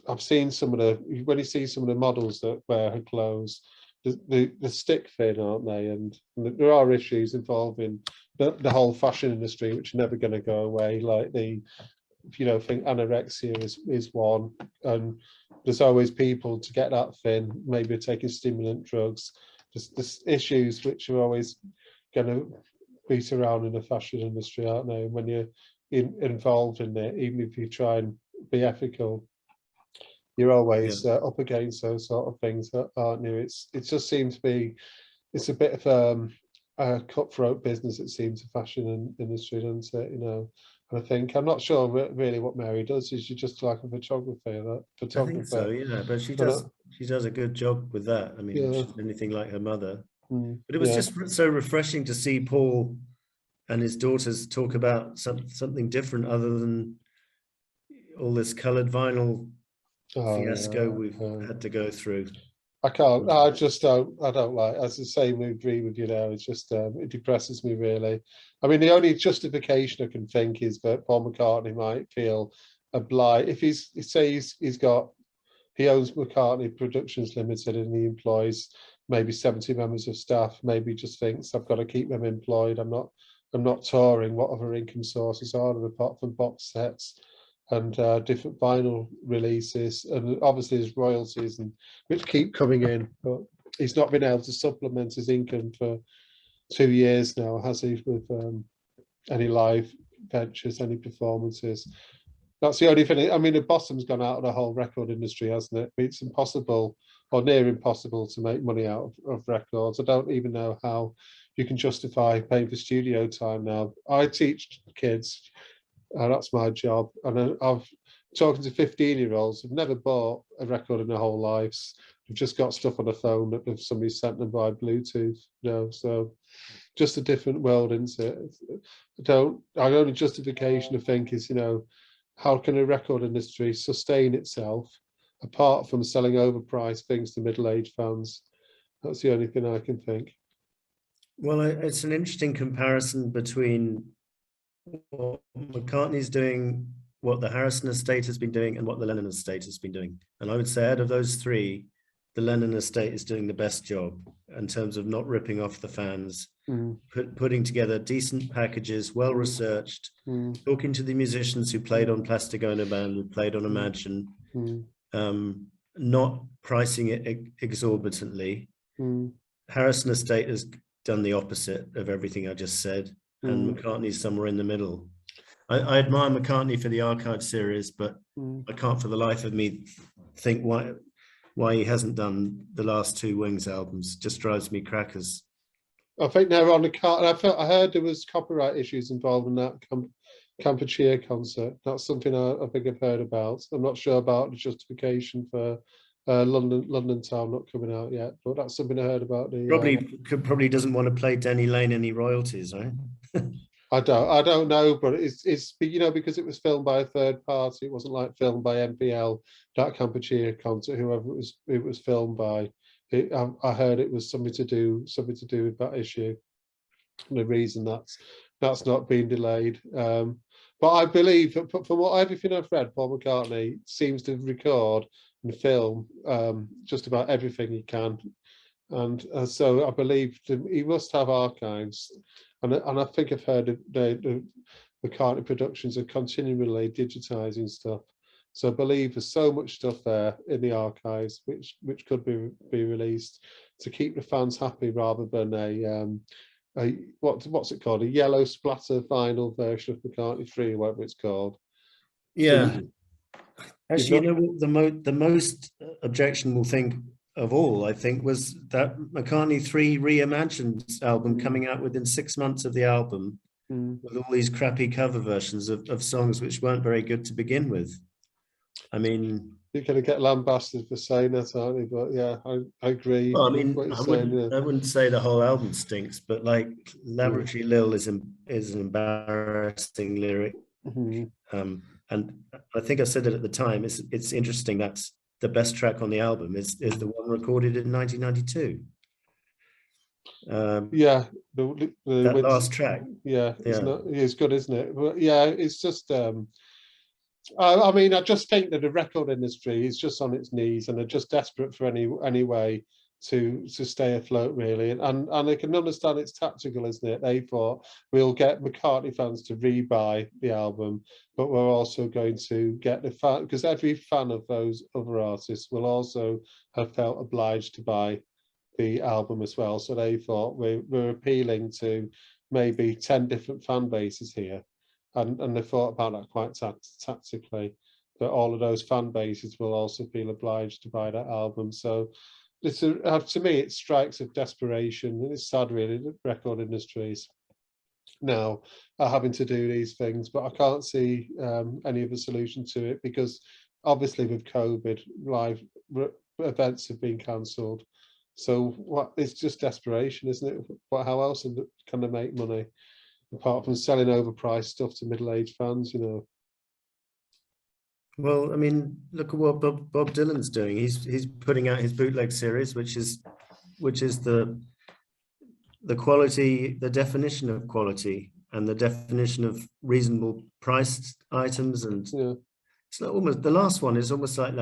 S1: I've seen when you see some of the models that wear her clothes, the stick thin, aren't they? And there are issues involving the whole fashion industry, which are never going to go away. Like think anorexia is one, and there's always people to get that thin, maybe taking stimulant drugs. There's issues which are always going to beat around in the fashion industry, aren't they? When you're involved in it, even if you try and be ethical, you're always up against those sort of things, aren't you? It just seems to be, it's a bit of a cutthroat business, it seems, the fashion industry, doesn't it? And I think, I'm not sure really what Mary does. Is she just like a photographer?
S2: I think so, yeah. But she does a good job with that. I mean, she's anything like her mother. But it was just so refreshing to see Paul and his daughters talk about something different other than all this coloured vinyl fiasco we've had to go through.
S1: I can't. I just don't. I don't like. As the same, we agree with you there. It's just it depresses me really. I mean, the only justification I can think is that Paul McCartney might feel obliged if he owns McCartney Productions Limited and he employs maybe 70 members of staff. Maybe just thinks I've got to keep them employed. I'm not touring. What other income sources are there apart from box sets and different vinyl releases, and obviously his royalties, and which keep coming in, but he's not been able to supplement his income for 2 years now, has he, with any live ventures, any performances. That's the only thing. I mean, the bottom's gone out of the whole record industry, hasn't it? It's impossible or near impossible to make money out of records. I don't even know how you can justify paying for studio time now. I teach kids. That's my job, and I've talking to 15-year-olds who've never bought a record in their whole lives. They've just got stuff on the phone that somebody sent them by Bluetooth. So just a different world, isn't it? Our only justification I think is, how can a record industry sustain itself apart from selling overpriced things to middle-aged fans? That's the only thing I can think.
S2: Well, it's an interesting comparison between what McCartney's doing, what the Harrison estate has been doing, and what the Lennon estate has been doing. And I would say out of those three, the Lennon estate is doing the best job in terms of not ripping off the fans, putting together decent packages, well researched, talking to the musicians who played on Plastic Ono Band, who played on Imagine, not pricing it exorbitantly. Harrison estate has done the opposite of everything I just said. And McCartney's somewhere in the middle. I admire McCartney for the Archive series, but I can't for the life of me think why he hasn't done the last two Wings albums. Just drives me crackers.
S1: I think they're on the car. I heard there was copyright issues involved in that Kampuchea concert. That's something I think I've heard about. I'm not sure about the justification for London Town not coming out yet, but that's something I heard about.
S2: Probably doesn't want to play Denny Lane any royalties, right?
S1: I don't know, but it's because it was filmed by a third party. It wasn't like filmed by MPL, that Kampuchea concert, whoever it was filmed by. I heard it was something to do with that issue. And the reason that's not been delayed. But I believe that from everything I've read, Paul McCartney seems to record and film just about everything he can, and so I believe he must have archives, and I think I've heard the McCartney Productions are continually digitizing stuff. So I believe there's so much stuff there in the archives which could be released to keep the fans happy, rather than a what's it called, a yellow splatter vinyl version of McCartney 3, whatever it's called.
S2: Yeah. So actually, the most objectionable thing of all, I think, was that McCartney 3 Reimagined album coming out within 6 months of the album, with all these crappy cover versions of songs which weren't very good to begin with. I mean,
S1: you're going to get lambasted for saying that, aren't you? But yeah, I agree.
S2: Well, I mean, I wouldn't say the whole album stinks, but like Laboratory Lil is an embarrassing lyric. And I think I said it at the time. It's interesting. That's the best track on the album is the one recorded in 1992.
S1: Yeah,
S2: that last track.
S1: Yeah, it's good, isn't it? But yeah, it's just. I mean, I just think that the record industry is just on its knees, and they're just desperate for any way to stay afloat, really. And I can understand it's tactical, isn't it? They thought, we'll get McCartney fans to rebuy the album, but we're also going to get the fan, because every fan of those other artists will also have felt obliged to buy the album as well. So they thought we're appealing to maybe 10 different fan bases here. And they thought about that quite tactically, that all of those fan bases will also feel obliged to buy that album. So to me, it strikes of desperation. And it's sad, really, that record industries now are having to do these things, but I can't see any other solution to it, because obviously with COVID, live events have been cancelled. So it's just desperation, isn't it? But how else can they make money, apart from selling overpriced stuff to middle-aged fans,
S2: Well, I mean, look at what Bob Dylan's doing. He's putting out his bootleg series, which is the quality, the definition of quality, and the definition of reasonable priced items. And
S1: Yeah.
S2: it's like almost, the last one is almost like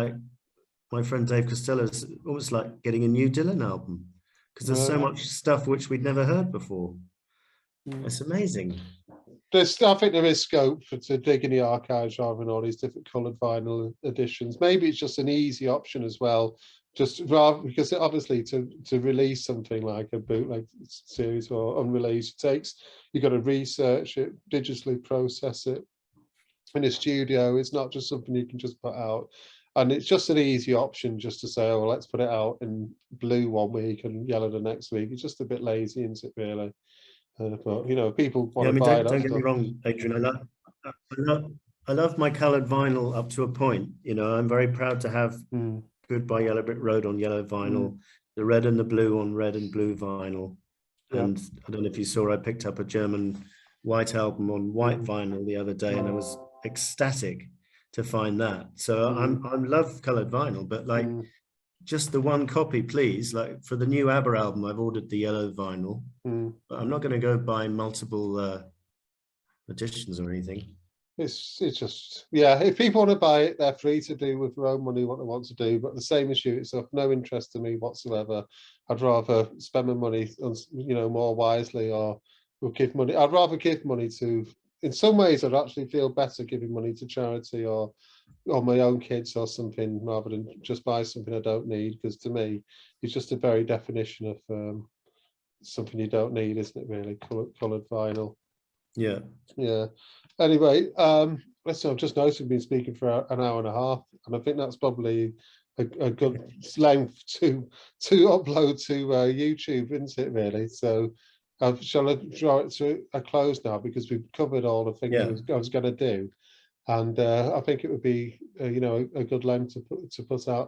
S2: my friend Dave Costello's, almost like getting a new Dylan album, because there's so much stuff which we'd never heard before. It's amazing.
S1: I think there is scope to dig in the archives rather than all these different coloured vinyl editions. Maybe it's just an easy option as well, just rather, because obviously to release something like a bootleg series or unreleased, you've got to research it, digitally process it in a studio. It's not just something you can just put out. And it's just an easy option just to say, oh, well, let's put it out in blue one week and yellow the next week. It's just a bit lazy, isn't it, really? But you know, people want to buy that
S2: don't
S1: stuff.
S2: get me wrong, Adrian. I love my coloured vinyl up to a point. You know, I'm very proud to have Goodbye Yellow Brick Road on yellow vinyl, the red and the blue on red and blue vinyl. And I don't know if you saw, I picked up a German White album on white vinyl the other day, and I was ecstatic to find that. So I love coloured vinyl, but like just the one copy, please. Like for the new ABBA album, I've ordered the yellow vinyl, but I'm not going to go buy multiple editions or anything.
S1: It's just, yeah, if people want to buy it, they're free to do with their own money what they want to do. But the same issue, it's of no interest to me whatsoever. I'd rather spend my money on, you know, more wisely, or give money. I'd rather give money to, in some ways, I'd actually feel better giving money to charity or my own kids or something, rather than just buy something I don't need. Because to me, it's just a very definition of something you don't need, isn't it? Really, coloured vinyl.
S2: Yeah.
S1: Anyway, listen, I've just noticed we've been speaking for an hour and a half, and I think that's probably a good length to upload to YouTube, isn't it, really? So shall I draw it to a close now, because we've covered all the things I was going to do, and I think it would be you know, a good length to put out there.